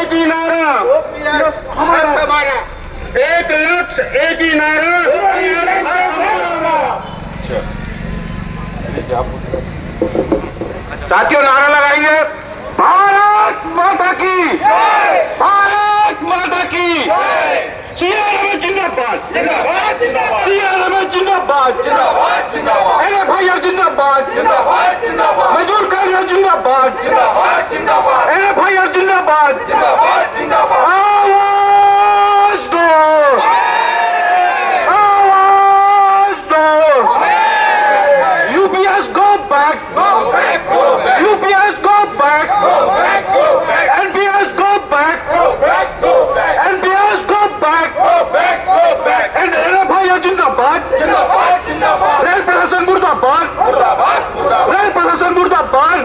एक ही नारा, हमारा 1 लक्ष्य, एक ही नारा। साथियों नारा लगाइए, भारत माता की, भारत माता की, सीआरएम जिंदाबाद, सीआरएम जिंदाबाद, अरे भैया जिंदाबाद, मजदूर कार्य जिंदाबाद, अरे भैया जिंदाबाद, आवाज दो, आवाज दो, यूपीएस गो back, UPS go back, NPS go back, NPS go back, अरे भैया जिंदाबाद, रेल प्रशासन मुर्दाबाद, रेल प्रशासन मुर्दाबाद,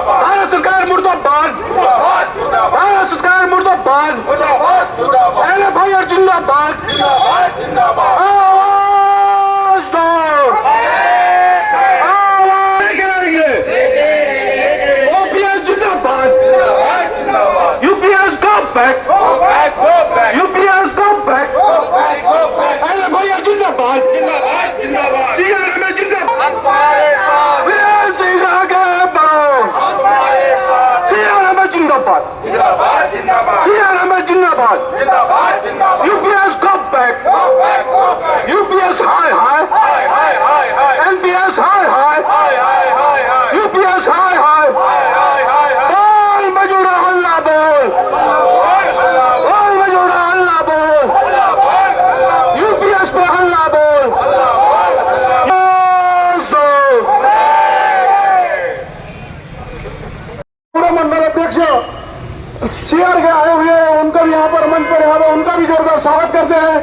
भारत सरकार मुर्दाबाद, भारत सरकार मुर्दाबाद, अरे भैया जिंदाबाद, आवाज दो, आवाज करेंगे, ओपीएस जिंदाबाद, यूपीएस गो बैक, यूपीएस गो बैक, अरे भैया जिंदाबाद, सीआरएम जिंदाबाद, वीर सिंह आगे बढ़ो, सीआरएम जिंदाबाद, सीआरएम जिंदाबाद, यूपीएस गो बैक, यूपीएस हाय हाय, एनपीएस हाय हाय, यूपीएस हाय हाय, बोल मजूरा हल्ला बोल, बोल मजूरा हल्ला बोल, यूपीएस पे हल्ला बोल, मंडल अध्यक्ष सीआर के आए हुए हैं, उनका भी यहाँ पर मंच पर यहाँ पर उनका भी जोरदार स्वागत करते हैं।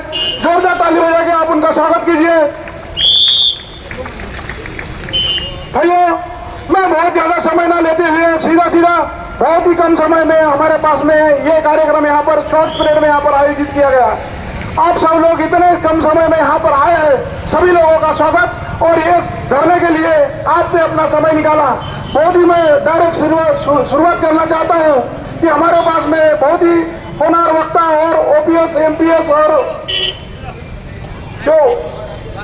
जोरदार ताली बजा के आप उनका स्वागत कीजिए। भाइयों, मैं बहुत ज्यादा समय ना लेते हुए सीधा सीधा बहुत ही कम समय में हमारे पास में ये कार्यक्रम यहाँ पर शॉर्ट पीरियड में यहाँ पर आयोजित किया गया। आप सब लोग इतने कम समय में यहाँ पर आए हैं, सभी लोगों का स्वागत। और ये धरने के लिए आपने अपना समय निकाला। बहुत ही मैं डायरेक्ट शुरुआत करना चाहता हूँ कि हमारे पास में बहुत ही होनहार वक्ता और ओपीएस, एमपीएस और जो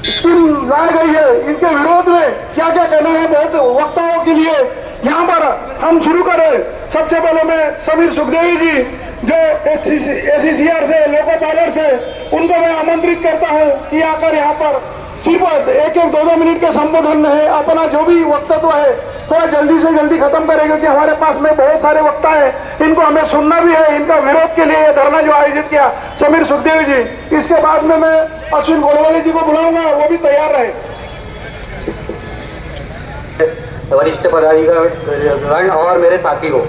स्कीम लाई गई है इनके विरोध में क्या क्या कहना है बहुत वक्ताओं के लिए यहाँ पर हम शुरू करें। सबसे पहले मैं समीर सुखदेवी जी जो एसीसीआर से, लोको पायलट से, उनको मैं आमंत्रित करता हूँ कि आकर यहाँ पर सिर्फ 1-2 मिनट के संबोधन में अपना जो भी वक्तव्य है थोड़ा जल्दी से जल्दी खत्म करें, क्योंकि हमारे पास में बहुत सारे वक्ता है, इनको हमें सुनना भी है। इनका विरोध के लिए ये धरना जो आयोजित किया समीर सुखदेवी जी, इसके बाद में मैं अश्विन गोलवाले जी को बुलाऊंगा, वो भी तैयार रहे। वरिष्ठ पदाधिकारी और मेरे साथी को,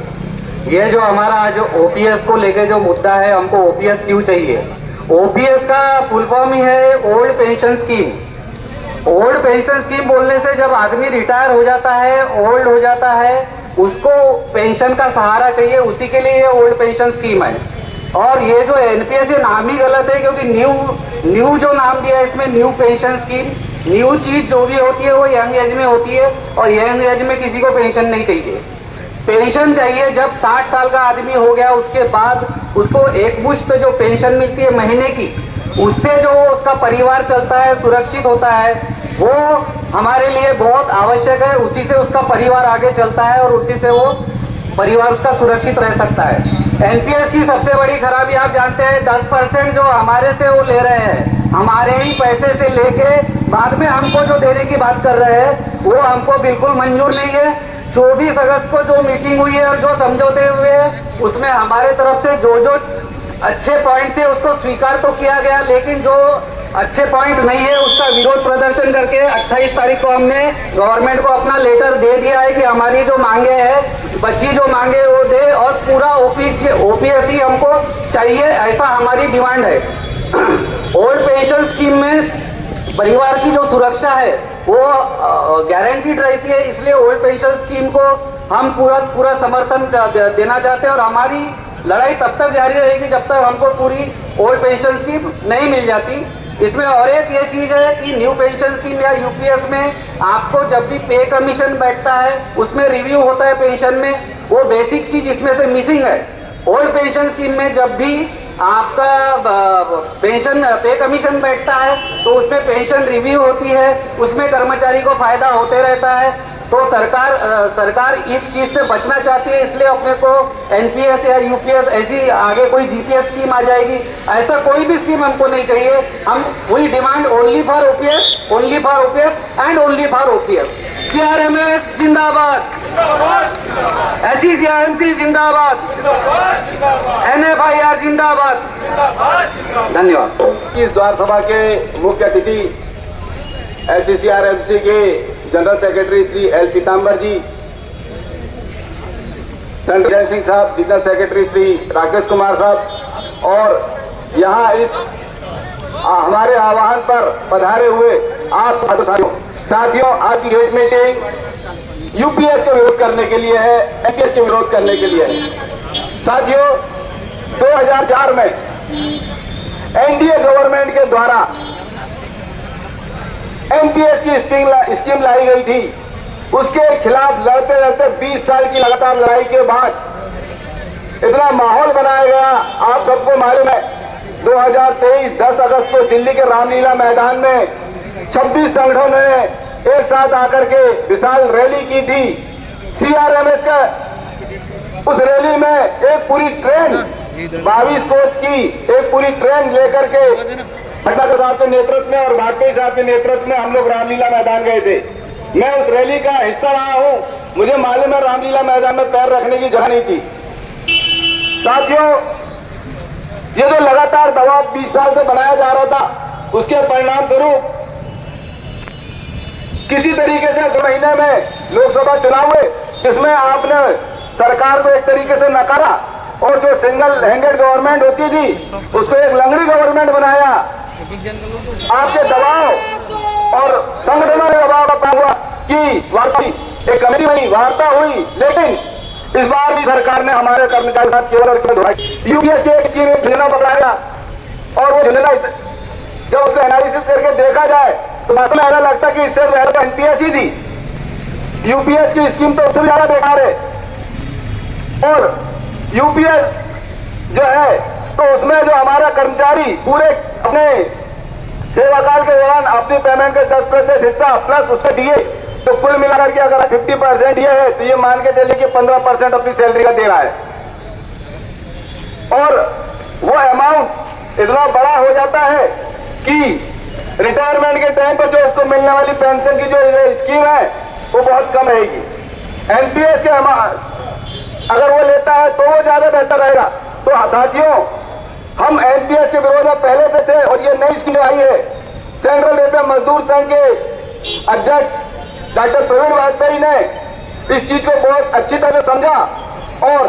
ये जो हमारा जो ओपीएस को लेके जो मुद्दा है, हमको ओपीएस क्यों चाहिए। ओपीएस का फुल फॉर्म ही है old pension scheme. Old pension scheme बोलने से जब आदमी रिटायर हो जाता है, ओल्ड हो जाता है, उसको पेंशन का सहारा चाहिए, उसी के लिए ये ओल्ड पेंशन स्कीम है। और ये जो एनपीएस, ये नाम ही गलत है, क्योंकि न्यू जो नाम दिया है इसमें, न्यू पेंशन स्कीम। न्यू चीज जो भी होती है वो यंग एज में होती है, और यंग एज में किसी को पेंशन नहीं चाहिए। पेंशन चाहिए जब 60 साल का आदमी हो गया, उसके बाद उसको एक मुश्त जो पेंशन मिलती है महीने की, उससे जो उसका परिवार चलता है, सुरक्षित होता है, वो हमारे लिए बहुत आवश्यक है। उसी से उसका परिवार आगे चलता है और उसी से वो परिवार उसका सुरक्षित रह सकता है। एनपीएस की सबसे बड़ी खराबी आप जानते हैं, 10% जो हमारे से वो ले रहे हैं, हमारे ही पैसे से लेके बाद में हमको जो देने की बात कर रहे हैं, वो हमको बिल्कुल मंजूर नहीं है। 24 अगस्त को जो मीटिंग हुई है और जो समझौते हुए हैं, उसमें हमारे तरफ से जो जो अच्छे पॉइंट थे उसको स्वीकार तो किया गया, लेकिन जो अच्छे पॉइंट नहीं है उसका विरोध प्रदर्शन करके 28 तारीख को हमने गवर्नमेंट को अपना लेटर दे दिया है कि हमारी जो मांगे है, बची जो मांगे वो दे, और पूरा ओपीएस ही हमको चाहिए, ऐसा हमारी डिमांड है। ओल्ड पेंशन स्कीम में परिवार की जो सुरक्षा है वो गारंटीड रहती है, इसलिए ओल्ड पेंशन स्कीम को हम पूरा समर्थन देना चाहते हैं। और हमारी लड़ाई तब तक जारी रहेगी जब तक हमको पूरी ओल्ड पेंशन स्कीम नहीं मिल जाती। इसमें और एक ये चीज है कि न्यू पेंशन स्कीम या यूपीएस में आपको जब भी पे कमीशन बैठता है, उसमें रिव्यू होता है पेंशन में, वो बेसिक चीज इसमें से मिसिंग है। ओल्ड पेंशन स्कीम में जब भी आपका पेंशन पे कमीशन बैठता है तो उसमें पेंशन रिव्यू होती है, उसमें कर्मचारी को फायदा होते रहता है। तो सरकार इस चीज से बचना चाहती है, इसलिए अपने को एनपीएस या यूपीएस ऐसी आगे कोई जीपीएस स्कीम आ जाएगी, ऐसा कोई भी स्कीम हमको नहीं चाहिए। हम we demand only for OPS and only for OPS. CRMS जिंदाबाद, एससीसीआरएमसी जिंदाबाद, एनएफआईआर जिंदाबाद। धन्यवाद। इस द्वार सभा के मुख्य अतिथि एससीसीआरएमसी के जनरल सेक्रेटरी श्री एल पीताम्बर जी, संजय सिंह साहब, बिजनेस सेक्रेटरी श्री राकेश कुमार साहब, और यहाँ इस हमारे आह्वान पर पधारे हुए आप साथियों, आज की डेट मीटिंग यूपीएस के विरोध करने के लिए है, एनपीएस के विरोध करने के लिए है। साथियों, 2004 में एनडीए गवर्नमेंट के द्वारा एनपीएस की स्कीम लाई गई थी। उसके खिलाफ लड़ते लड़ते 20 साल की लगातार लड़ाई के बाद इतना माहौल बनाया गया। आप सबको मालूम है, 2023 10 अगस्त को दिल्ली के रामलीला मैदान में 26 संगठनों ने एक साथ आकर के विशाल रैली की थी। सीआरएमएस का उस रैली में एक पूरी ट्रेन 22 कोच की एक पूरी ट्रेन लेकर के नड्डा साहब के नेतृत्व में और वाजपेयी साहब के नेतृत्व में हम लोग रामलीला मैदान गए थे। मैं उस रैली का हिस्सा रहा हूं, मुझे मालूम है रामलीला मैदान में पैर रखने की जगह नहीं थी। साथियों, ये जो लगातार दबाव 20 साल से बनाया जा रहा था, उसके परिणाम स्वरूप किसी तरीके से 2 महीने में लोकसभा चुनाव हुए, जिसमें आपने सरकार को एक तरीके से नकारा और जो सिंगल हैंडेड गवर्नमेंट होती थी उसको एक लंगड़ी गवर्नमेंट बनाया। आपके दबाव और संगठनों ने दबाव रखा हुआ कि वार्ता एक कमेटी बनी, वार्ता हुई, लेकिन इस बार भी सरकार ने हमारे कर्मचारी साथ केवल और केवल धोखाई। यूपीएस की एक स्कीम झुंझुना पकड़ाया और वो झुंझुना जब उसको एनालिसिस करके देखा जाए तो वास्तव में ऐसा लगता कि इससे पहले तो एनपीएस ही थी। यूपीएस की स्कीम तो उससे ज्यादा बेकार है। और यूपीएस जो है तो उसमें जो हमारा कर्मचारी पूरे अपने सेवाकाल के दौरान अपनी पेमेंट के 10% हिस्सा प्लस उसके दिए, तो कुल मिलाकर के अगर 50% ये है तो ये मान के चलिए कि 15% अपनी सैलरी का दे रहा है। और वो अमाउंट इतना बड़ा हो जाता है कि रिटायरमेंट के टाइम पर जो उसको मिलने वाली पेंशन की जो स्कीम है वो बहुत कम रहेगी। एनपीएस के अगर वो लेता है तो वो ज्यादा बेहतर रहेगा। तो साथियों, हम एनपीएस के विरोध में पहले से थे और ये नई स्कीम आई है। सेंट्रल रेलवे मजदूर संघ के अध्यक्ष डॉक्टर प्रवीण वाजपेयी ने इस चीज को बहुत अच्छी तरह समझा और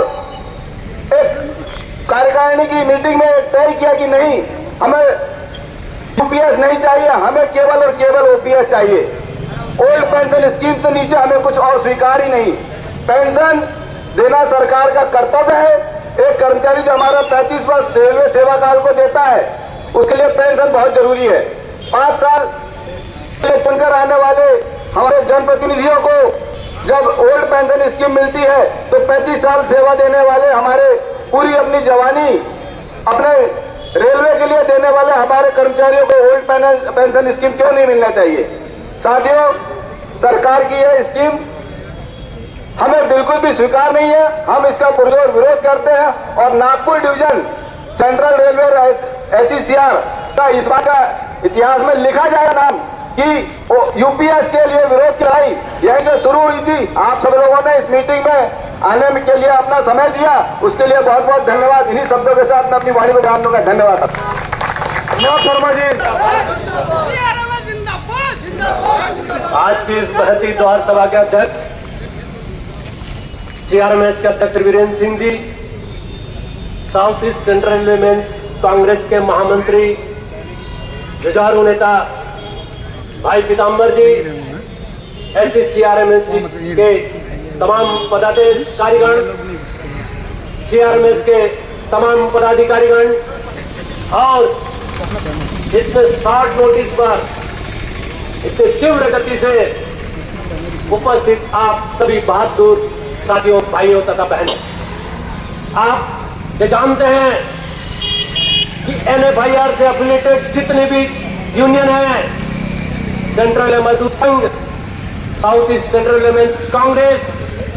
एक कार्यकारिणी की मीटिंग में तय किया कि नहीं, हमें यूपीएस नहीं चाहिए, हमें केवल और केवल ओपीएस चाहिए। ओल्ड पेंशन स्कीम से नीचे हमें कुछ और स्वीकार ही नहीं। पेंशन देना सरकार का कर्तव्य है। एक कर्मचारी जो हमारा 35 वर्ष रेलवे सेवा काल को देता है उसके लिए पेंशन बहुत जरूरी है। 5 साल चुनकर आने वाले हमारे जनप्रतिनिधियों को जब ओल्ड पेंशन स्कीम मिलती है तो 35 साल सेवा देने वाले हमारे पूरी अपनी जवानी अपने रेलवे के लिए देने वाले हमारे कर्मचारियों को ओल्ड पेंशन स्कीम क्यों नहीं मिलना चाहिए। साथियों, सरकार की यह स्कीम हमें बिल्कुल भी स्वीकार नहीं है। हम इसका पुरजोर विरोध करते हैं और नागपुर डिवीजन सेंट्रल रेलवे और एससीसीआर का इस बात का इतिहास में लिखा जाएगा नाम कि यूपीएस के लिए विरोध की लड़ाई यहीं से शुरू हुई थी। आप सब लोगों ने इस मीटिंग में आने के लिए अपना समय दिया, उसके लिए बहुत बहुत धन्यवाद। इन्हीं शब्दों के साथ मैं अपनी वाणी को विराम दूंगा। धन्यवाद। शर्मा जी, आज की इस बहती द्वार सभा के अध्यक्ष सीआरएमएस के अध्यक्ष Virendra Singh ji, South east Central Railway Men's Congress के महामंत्री जुझारू नेता भाई पीताम्बर जी, एससीसीआरएमएस के तमाम पदाधिकारीगण, सीआरएमएस के तमाम पदाधिकारीगण और इतने शॉर्ट नोटिस पर इतने तीव्र गति से उपस्थित आप सभी बहादुर साथियों, भाइयों तथा बहनों, आप ये जानते हैं कि NFIR से एफिलिएटेड जितने भी यूनियन है, central Mazdoor Sangh, south east central women's Congress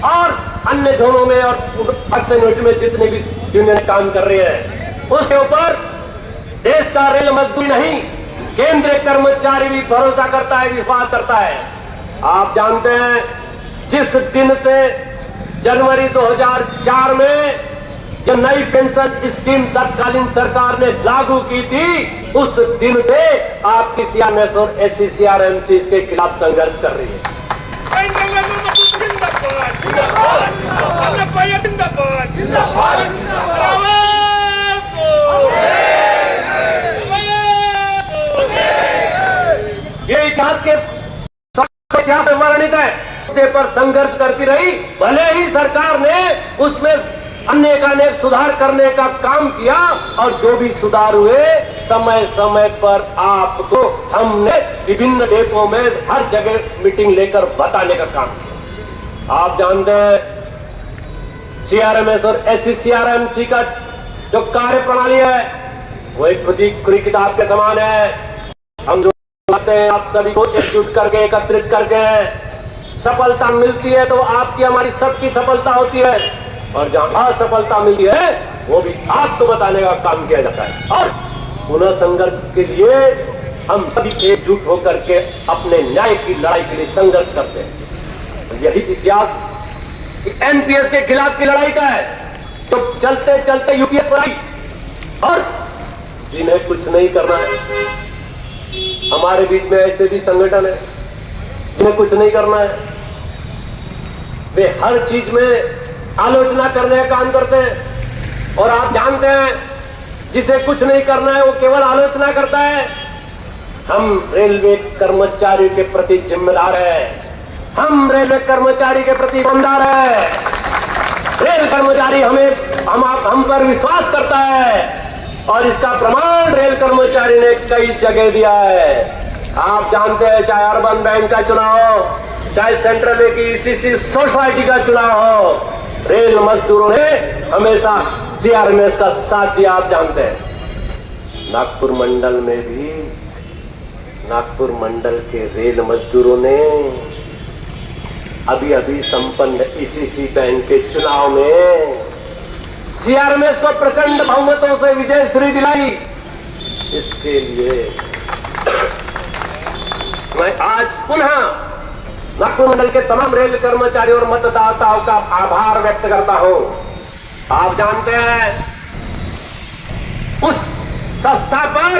और अन्य जोनों में और यूनिट में जितने भी यूनियन काम कर रहे हैं, उसके ऊपर देश का रेल मजदूर नहीं, केंद्रीय कर्मचारी भी भरोसा करता है, विश्वास करता है। आप जानते हैं जिस दिन से जनवरी 2004 में जो नई पेंशन स्कीम तत्कालीन सरकार ने लागू की थी, उस दिन से आपकी CRMS और SCCRMC इसके खिलाफ संघर्ष कर रही है। ये इतिहास के इतिहास में वर्णित है, पर संघर्ष करती रही, भले ही सरकार ने उसमें अनेक सुधार करने का काम किया और जो भी सुधार हुए समय समय पर आपको हमने विभिन्न डेपों में हर जगह मीटिंग लेकर बताने का काम किया। आप जानते हैं CRMS और SCCRMC का जो कार्य प्रणाली है वो एक खुदी किताब के समान है। हम जो करते हैं आप सभी को एकजुट करके एकत्रित करके सफलता मिलती है तो आपकी हमारी सबकी सफलता होती है, और जहां असफलता मिली है वो भी आपको बताने का काम किया जाता है। और पुनः संघर्ष के लिए हम सभी एकजुट होकर के अपने न्याय की लड़ाई के लिए संघर्ष करते हैं। यही इतिहास NPS के खिलाफ की लड़ाई का है, तो चलते चलते UPS पर आई। और जिन्हें कुछ नहीं करना है, हमारे बीच में ऐसे भी संगठन है जिन्हें कुछ नहीं करना है, वे हर चीज में आलोचना करने का काम करते हैं। और आप जानते हैं जिसे कुछ नहीं करना है वो केवल आलोचना करता है। हम रेलवे कर्मचारी के प्रति जिम्मेदार हैं, हम रेलवे कर्मचारी के प्रति ईमानदार हैं। रेल कर्मचारी हम पर विश्वास करता है और इसका प्रमाण रेल कर्मचारी ने कई जगह दिया है। आप जानते हैं चाहे अर्बन बैंक का चुनाव हो, चाहे सेंट्रल की ECC सोसाइटी का चुनाव हो, रेल मजदूरों ने हमेशा CRMS का साथ दिया। आप जानते हैं नागपुर मंडल में भी नागपुर मंडल के रेल मजदूरों ने अभी संपन्न ECC बैंक के चुनाव में CRMS को प्रचंड बहुमतों से विजय श्री दिलाई। इसके लिए मैं आज पुनः नागपुर मंडल के तमाम रेल कर्मचारी और मतदाताओं का आभार व्यक्त करता हूं। आप जानते हैं उस संस्था पर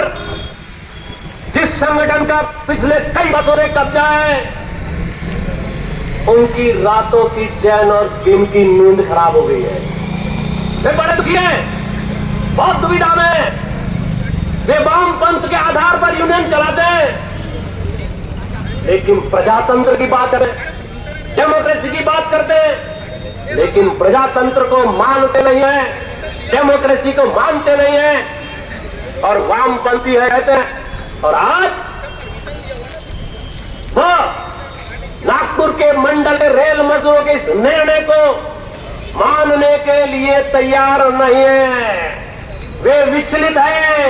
जिस संगठन का पिछले कई वर्षों से कब्जा है, उनकी रातों की चैन और दिन की नींद खराब हो गई है। वे बड़े दुखी हैं, बहुत दुविधा में। वे वामपंथ के आधार पर यूनियन चलाते हैं, लेकिन प्रजातंत्र की बात करें, डेमोक्रेसी की बात करते हैं, लेकिन प्रजातंत्र को मानते नहीं है, डेमोक्रेसी को मानते नहीं है और वामपंथी है कहते हैं। और आज वो नागपुर के मंडल के रेल मजदूरों के इस निर्णय को मानने के लिए तैयार नहीं है। वे विचलित है।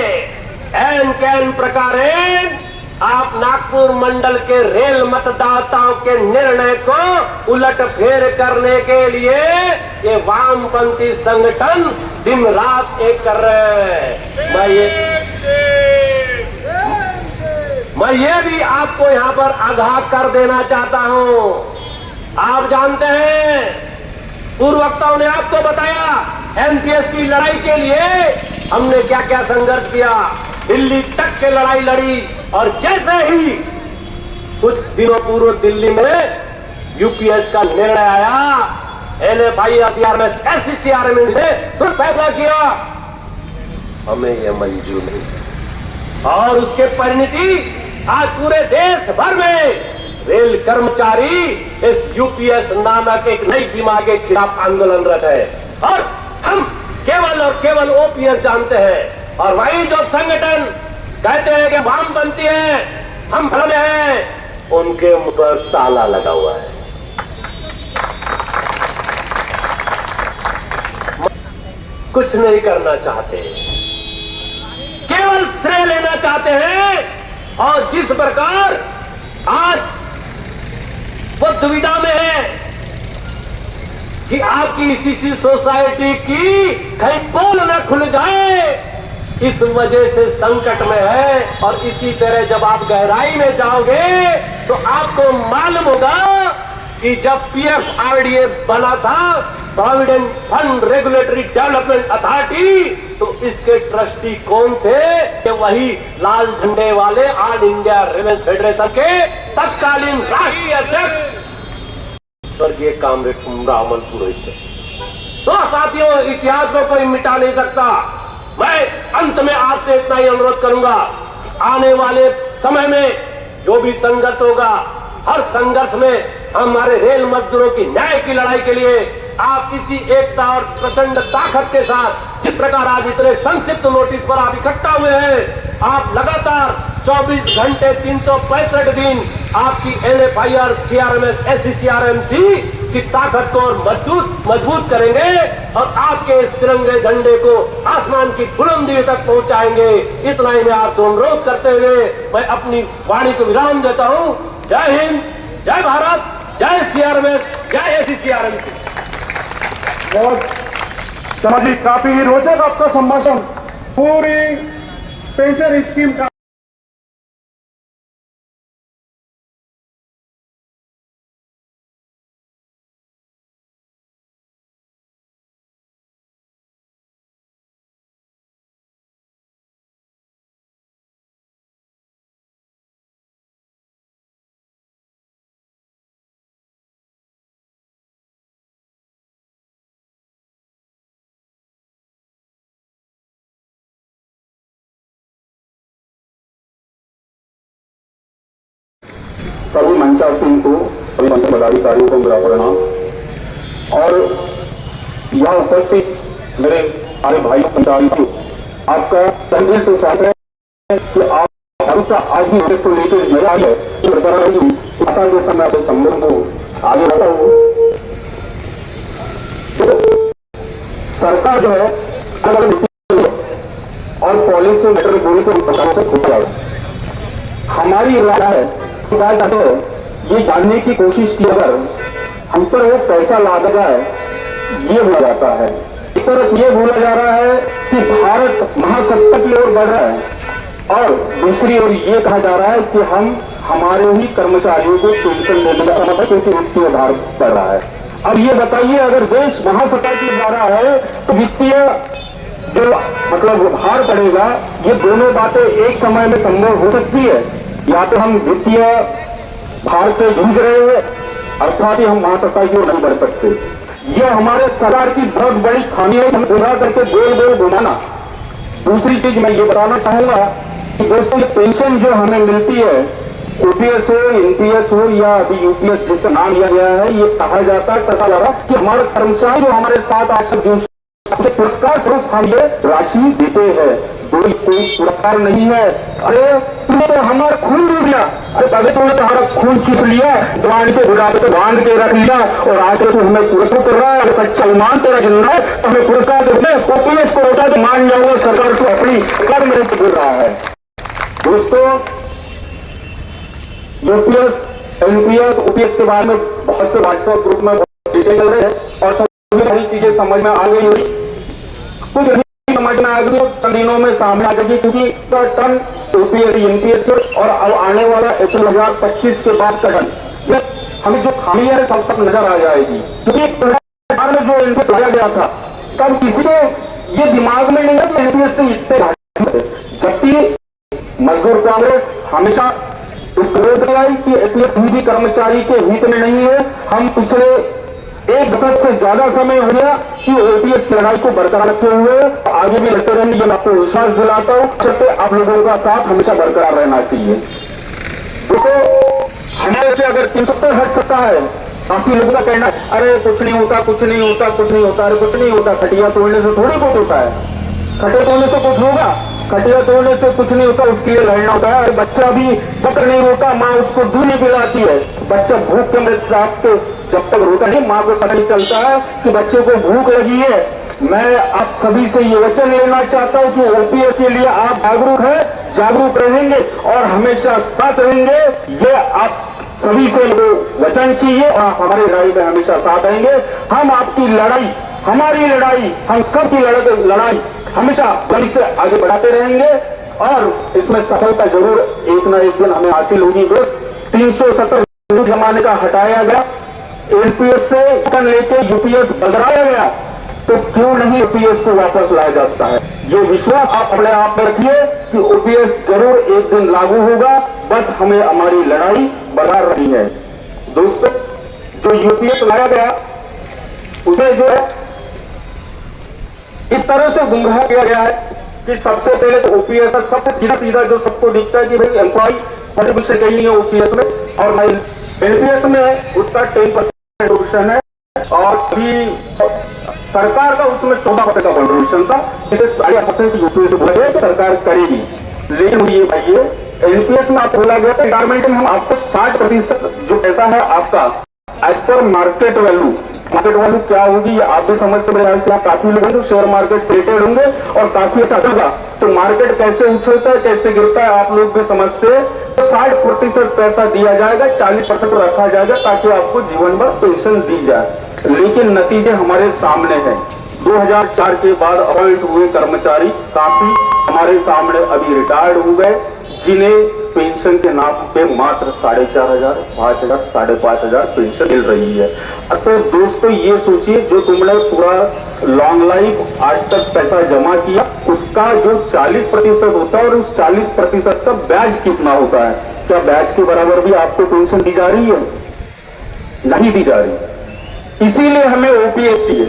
एन कैन प्रकारेण आप नागपुर मंडल के रेल मतदाताओं के निर्णय को उलट फेर करने के लिए ये वामपंथी संगठन दिन रात एक कर रहे हैं। मैं ये भी आपको यहां पर आगाह कर देना चाहता हूं। आप जानते हैं पूर्व वक्ताओं ने आपको बताया NPS की लड़ाई के लिए हमने क्या क्या संघर्ष किया, दिल्ली तक के लड़ाई लड़ी। और जैसे ही कुछ दिनों पूर्व दिल्ली में UPS का निर्णय आया, NFIR CRMS SCCRMS ने तुरंत फैसला किया हमें यह मंजूर नहीं। और उसके परिणति आज पूरे देश भर में रेल कर्मचारी इस UPS नामक एक नई बीमारी के खिलाफ आंदोलनरत है। और हम केवल और केवल OPS जानते हैं, और वही जो संगठन कहते हैं कि वामपंथी है, हम भ्रम हैं, उनके मुंह पर ताला लगा हुआ है। कुछ नहीं करना चाहते, केवल श्रेय लेना चाहते हैं। और जिस प्रकार आज वो दुविधा में है कि आपकी इसी सोसाइटी की कहीं पोल न खुल जाए, इस वजह से संकट में है। और इसी तरह जब आप गहराई में जाओगे तो आपको मालूम होगा कि जब PFRDA बना था, provident fund regulatory development authority, तो इसके ट्रस्टी कौन थे? कि वही लाल झंडे वाले ऑल इंडिया रेवेन्यू फेडरेशन के तत्कालीन राष्ट्रीय अध्यक्ष स्वर्गीय कामरेड रामल पुरोहित थे। तो साथियों, इतिहास को कोई मिटा नहीं सकता। मैं अंत में आपसे इतना ही अनुरोध करूंगा, आने वाले समय में जो भी संघर्ष होगा, हर संघर्ष में हमारे रेल मजदूरों की न्याय की लड़ाई के लिए आप इसी एकता और प्रचंड ताकत के साथ, जिस प्रकार आज इतने संक्षिप्त नोटिस पर आप इकट्ठा हुए हैं, आप लगातार 24 घंटे 365 दिन आपकी NFIR, CRMS, SCCRMC की ताकत को और मजबूत करेंगे और आपके इस तिरंगे झंडे को आसमान की बुलंदी तक पहुंचाएंगे। इतना ही मैं आपको अनुरोध करते हुए मैं अपनी वाणी को विराम देता हूं। जय हिंद, जय भारत, जय CRMS, जय SCCRMC। बहुत समाजी काफी रोचक आपका संभाषण, पूरी पेंशन स्कीम का सभी मंचासीन को, सभी मंच पदाधिकारियों को मेरा प्रणाम। और यहाँ उपस्थित मेरे सारे भाइयों पंचायती, आपका तहे से स्वागत है कि आप हल्का आज भी नोटिस को लेकर मेरा है बरकरार रही। आशा के समय अपने संबंध को आगे बढ़ा हूँ। तो सरकार जो है अलग अलग और पॉलिसी मैटर बोली को बताओ, हमारी राय है ये जानने की कोशिश की अगर हम पर वो पैसा लादा जाए, ये भूला जाता है। एक तरफ ये भूला जा रहा है कि भारत महासत्ता की ओर बढ़ रहा है और दूसरी ओर ये कहा जा रहा है कि हम हमारे ही कर्मचारियों को पेंशन देने का मतलब क्योंकि वित्तीय भार बढ़ रहा है। अब ये बताइए, अगर देश महासत्ता की जा रहा है तो वित्तीय जो मतलब भार पड़ेगा, ये दोनों बातें एक समय में संभव हो सकती है। या तो हम वित्तीय भार से जूझ रहे हैं, अर्थात ही हम महासत्ता की ओर नहीं बढ़ सकते। यह हमारे सरकार की बहुत बड़ी खामी है, हम पूरा करके गोल गोल घुमाना। दूसरी चीज मैं ये बताना चाहूंगा कि दोस्तों, ये पेंशन जो हमें मिलती है, OPS हो, NPS हो या अभी UPS जिसका नाम लिया गया है, ये कहा जाता है सरकार द्वारा कि हमारे कर्मचारी जो हमारे साथ आज पुरस्कार स्वरूप हम ये राशि देते हैं। कोई पुरस्कार नहीं है। अरे तुमने तो हमारा खून लूट लिया, अरे पहले तुमने तो हमारा खून चूस लिया, जवानी से बुढ़ापे पे बांध के रख लिया और आज तो हमें पुरस्कार कर रहा है। सच्चा ईमान तेरा जिंदा है, हमें पुरस्कार देने OPS को होता तो मान जाऊंगा सरकार को अपनी कर मेरे को गिर रहा है। दोस्तों, UPS, NPS, OPS के बारे में बहुत से WhatsApp ग्रुप में चीजें चल रहे हैं और सभी चीजें समझ में आ गई हुई, कुछ समझ में आ गई चंद दिनों में सामने आ जाएगी, क्योंकि टन OPS, NPS के और अब आने वाला April 2025 के बाद का टन हमें जो खामी है सब नजर आ जाएगी। क्योंकि में जो NPS लाया गया था, तब किसी को ये दिमाग में नहीं है कि NPS से इतने घाटे, जबकि मजदूर कांग्रेस हमेशा इस विरोध में आई कि NPS भी कर्मचारी के हित में नहीं है। हम पिछले एक दशक से ज्यादा समय हो गया कि OPS की लड़ाई को बरकरार रखे हुए आगे भी लड़ते रहेंगे। ये मैं आपको विश्वास दिलाता हूं, सबसे आप लोगों का साथ हमेशा बरकरार रहना चाहिए। देखो, हमारे से अगर 370 हट सकता है, काफी लोगों का कहना है अरे कुछ नहीं होता, कुछ नहीं होता, कुछ नहीं होता, अरे कुछ नहीं होता। खटिया तोड़ने से थोड़ी कुछ होता है, खटिया तोड़ने से कुछ होगा, खटिया तोड़ने से कुछ नहीं होता, उसके लिए लड़ना होता है। अरे बच्चा भी जब तक नहीं रोता, माँ उसको दूध नहीं पिलाती है। बच्चा भूख के मृत जब तक रोता नहीं, माँ को पता नहीं चलता है कि बच्चे को भूख लगी है। मैं आप सभी से ये वचन लेना चाहता हूं कि ओपीएस के लिए आप जागरूक रहेंगे और हमेशा साथ रहेंगे। ये आप सभी से वचन चाहिए और आप हमारी लड़ाई में हमेशा साथ आएंगे। हम आपकी लड़ाई, हमारी लड़ाई, हम सबकी लड़ाई हमेशा बड़ी से आगे बढ़ाते रहेंगे और इसमें सफलता जरूर एक ना एक दिन हमें हासिल होगी। दोस्त 370 जमाने का हटाया गया, एनपीएस से लेके यूपीएस बदलाया गया, तो क्यों नहीं ओपीएस को वापस लाया जा सकता है। ये विश्वास आप अपने आप में रखिए कि ओपीएस जरूर एक दिन लागू होगा, बस हमें हमारी लड़ाई बढ़ा रही है। दोस्तों, जो यूपीएस लाया गया उसे जो है इस तरह से गुमराह किया गया है कि सबसे पहले तो ओपीएस का सबसे सीधा जो सबको दिखता है कि भाई एम्प्लॉय कंट्रीब्यूशन कहीं नहीं है ओपीएस में, और एनपीएस में उसका 10% कंट्रीब्यूशन है और अभी सरकार का उसमें 14% का कंट्रीब्यूशन था, जिसे 8% यूपीएस बोला तो सरकार करेगी। लेकिन ये भाई एनपीएस में आप बोला गया था रिटायरमेंट में हम आपको 60% जो पैसा है आपका एज पर मार्केट वैल्यू क्या होगी ये आप भी समझते मेरे ख्याल से। आप काफी लोग जो शेयर मार्केट से रिलेटेड होंगे और काफी अच्छा होगा, तो मार्केट कैसे उछलता है कैसे गिरता है आप लोग भी समझते हैं। तो 60% पैसा दिया जाएगा, 40% रखा जाएगा ताकि आपको जीवन भर पेंशन दी जाए। लेकिन नतीजे हमारे सामने हैं। 2004 के बाद अपॉइंट हुए कर्मचारी काफी हमारे सामने अभी रिटायर्ड हो गए, जिन्हें पेंशन के नाम पे मात्र 4,500, 5,000, 5,500 पेंशन मिल रही है। तो दोस्तों ये सोचिए, जो तुमने पूरा लॉन्ग लाइफ आज तक पैसा जमा किया उसका जो 40% होता है और उस 40% का ब्याज कितना होता है, क्या ब्याज के बराबर भी आपको पेंशन दी जा रही है? नहीं दी जा रही। इसीलिए हमें ओपीएस चाहिए।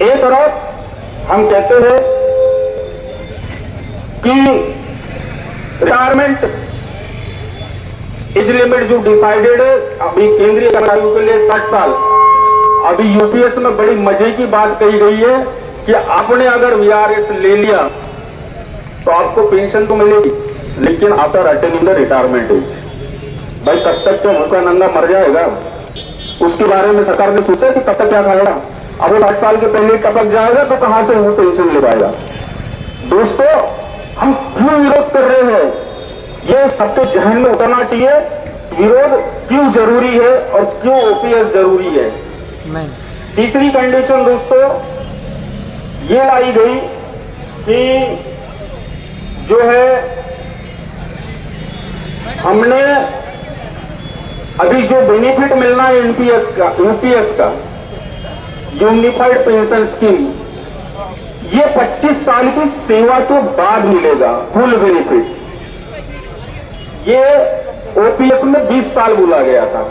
एक तरफ हम कहते हैं कि रिटायरमेंट एज लिमिट जो डिसाइडेड है अभी केंद्रीय कर्मचारियों के लिए 60 साल। अभी यूपीएस में बड़ी मजे की बात कही गई है कि आपने अगर वीआरएस ले लिया तो आपको पेंशन तो मिलेगी, लेकिन after attaining the retirement age. भाई तब तक क्या भूखा नंगा मर जाएगा? उसके बारे में सरकार ने सोचा कि तब तक क्या खाएगा? अब वो 60 साल के पहले टपक जाएगा तो कहां से वो पेंशन ले पाएगा? दोस्तों, हम क्यों विरोध कर रहे हैं ये सबके जहन में उतरना चाहिए। विरोध क्यों जरूरी है और क्यों ओपीएस जरूरी है। नहीं। तीसरी कंडीशन दोस्तों ये लाई गई कि जो है हमने अभी जो बेनिफिट मिलना है यूपीएस का यूनिफाइड पेंशन स्कीम, ये 25 साल की सेवा के बाद मिलेगा फुल बेनिफिट। ये ओपीएस में 20 साल बोला गया था।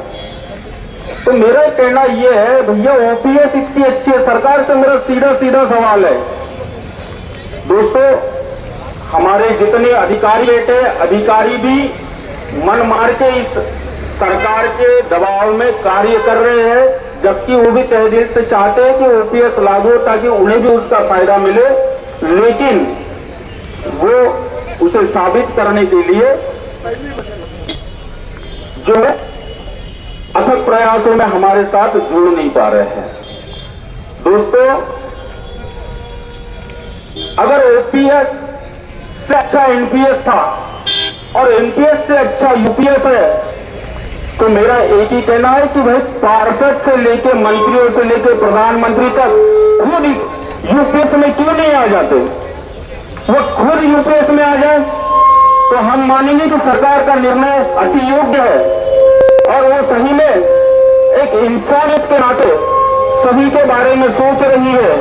तो मेरा कहना यह है भैया ओपीएस इतनी अच्छी है, सरकार से मेरा सीधा सवाल है। दोस्तों, हमारे जितने अधिकारी बैठे अधिकारी भी मन मार के इस सरकार के दबाव में कार्य कर रहे हैं, जबकि वो भी तहे दिल से चाहते हैं कि ओपीएस लागू हो ताकि उन्हें भी उसका फायदा मिले, लेकिन वो उसे साबित करने के लिए जो है अथक प्रयासों में हमारे साथ जुड़ नहीं पा रहे हैं। दोस्तों, अगर ओपीएस से अच्छा एनपीएस था और एनपीएस से अच्छा यूपीएस है तो मेरा एक ही कहना है कि भाई पार्षद से लेके मंत्रियों से लेके प्रधानमंत्री तक खुद यूपीएस में क्यों नहीं आ जाते? वो खुद यूपीएस में आ जाए तो हम मानेंगे कि सरकार का निर्णय अति योग्य है और वो सही में एक इंसानियत के नाते सभी के बारे में सोच रही है।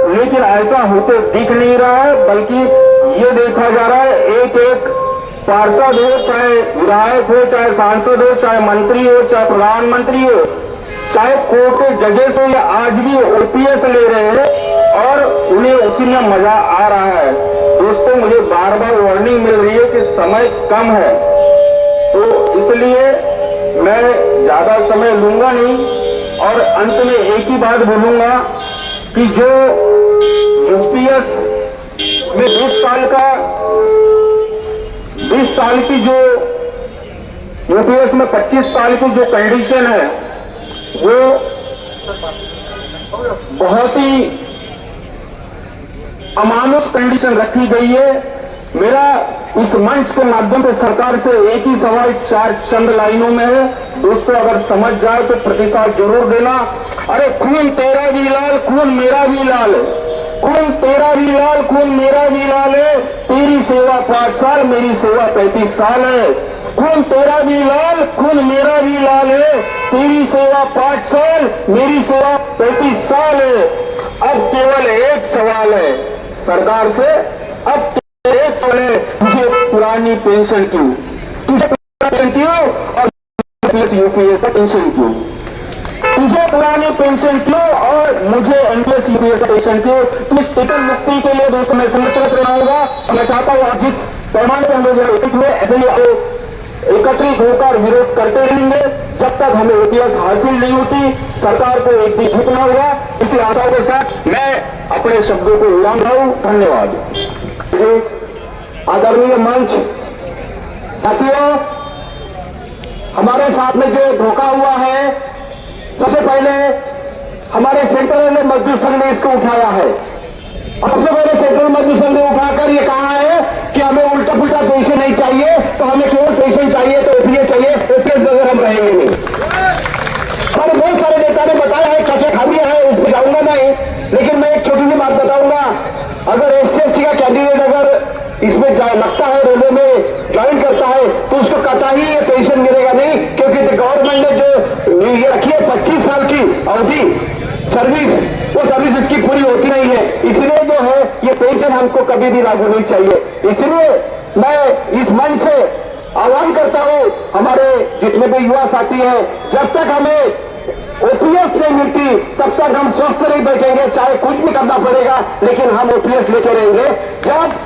लेकिन ऐसा होते दिख नहीं रहा है, बल्कि ये देखा जा रहा है एक पार्षद हो, चाहे विधायक हो, चाहे सांसद हो, चाहे मंत्री हो, चाहे प्रधानमंत्री हो, चाहे कोर्ट के जजेस हो, या आज भी ओपीएस ले रहे हैं और उन्हें उसी में मजा आ रहा है। दोस्तों, मुझे बार बार वार्निंग मिल रही है कि समय कम है, तो इसलिए मैं ज्यादा समय लूंगा नहीं और अंत में एक ही बात बोलूंगा कि जो यूपीएस में 20 साल की जो यूपीएस में 25 साल की जो कंडीशन है वो बहुत ही अमानुष कंडीशन रखी गई है। मेरा इस मंच के माध्यम से सरकार से एक ही सवाल चार चंद लाइनों में है, दोस्तों अगर समझ जाए तो प्रतिसाद जरूर देना। अरे खून तेरा भी लाल, खून मेरा भी लाल है, खून तेरा भी लाल, खून मेरा भी लाल है, तेरी सेवा 5 साल, मेरी सेवा 35 साल है। खून तेरा भी लाल, खून मेरा भी लाल है, तेरी सेवा 5 साल, मेरी सेवा 35 साल है। अब केवल एक सवाल है सरकार से, अब एक सवाल है, तुझे पुरानी पेंशन क्यों, तुझे पेंशन क्यों और यूपीएस का पेंशन क्यों, तुझे पुरानी पेंशन क्यों और मुझे एनपीएस यूपीएस का पेंशन क्यों। तो इस पेंशन मुक्ति के लिए दोस्तों मैं संरक्षण रहूंगा। मैं चाहता हूं आज जिस पैमाने पर हम लोग एकत्रित हुए ऐसे ही एकत्रित होकर विरोध करते रहेंगे जब तक हमें ओपीएस हासिल नहीं होती। सरकार को एक भी झुकना होगा। इसी आशा के साथ मैं अपने शब्दों को विराम रहा हूं। धन्यवाद। आदरणीय मंच साथियों, हमारे साथ में जो धोखा हुआ है, सबसे पहले हमारे सेंट्रल मजदूर संघ ने इसको उठाया है। सबसे पहले सेंट्रल मजदूर संघ ने उठाकर ये कहा है कि हमें उल्टा पुल्टा पेंशन नहीं चाहिए, तो हमें केवल पेंशन चाहिए, तो ओपीएस चाहिए, ओपीएस बगैर हम रहेंगे नहीं। हमारे बहुत सारे नेता ने बताया है, कैसे खामियां है, उस पर जाऊंगा नहीं, लेकिन मैं एक छोटी सी बात बताऊंगा। अगर एससी का कैंडिडेट अगर इसमें लगता है, रेलवे में ज्वाइन करता है, तो उसको कतई ये पेंशन मिलेगा नहीं, क्योंकि गवर्नमेंट ने जो ये रखी है 25 साल की अवधि सर्विस, वो सर्विस उसकी पूरी होती नहीं है। इसलिए जो है ये पेंशन हमको कभी भी लागू नहीं चाहिए। इसलिए मैं इस मंच से आह्वान करता हूं हमारे जितने भी युवा साथी हैं, जब तक हमें ओपीएस नहीं मिलती तब तक हम स्वस्थ नहीं बैठेंगे, चाहे कुछ भी करना पड़ेगा, लेकिन हम ओपीएस लेके रहेंगे। जब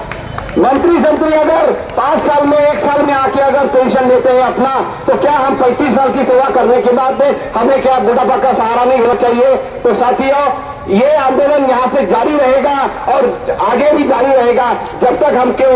मंत्री संतरी अगर 5 साल में 1 साल में आके अगर पेंशन लेते हैं अपना, तो क्या हम 35 साल की सेवा करने के बाद हमें क्या बुढ़ापा का सहारा नहीं होना चाहिए। तो साथियों, ये आंदोलन यहां से जारी रहेगा और आगे भी जारी रहेगा जब तक हमको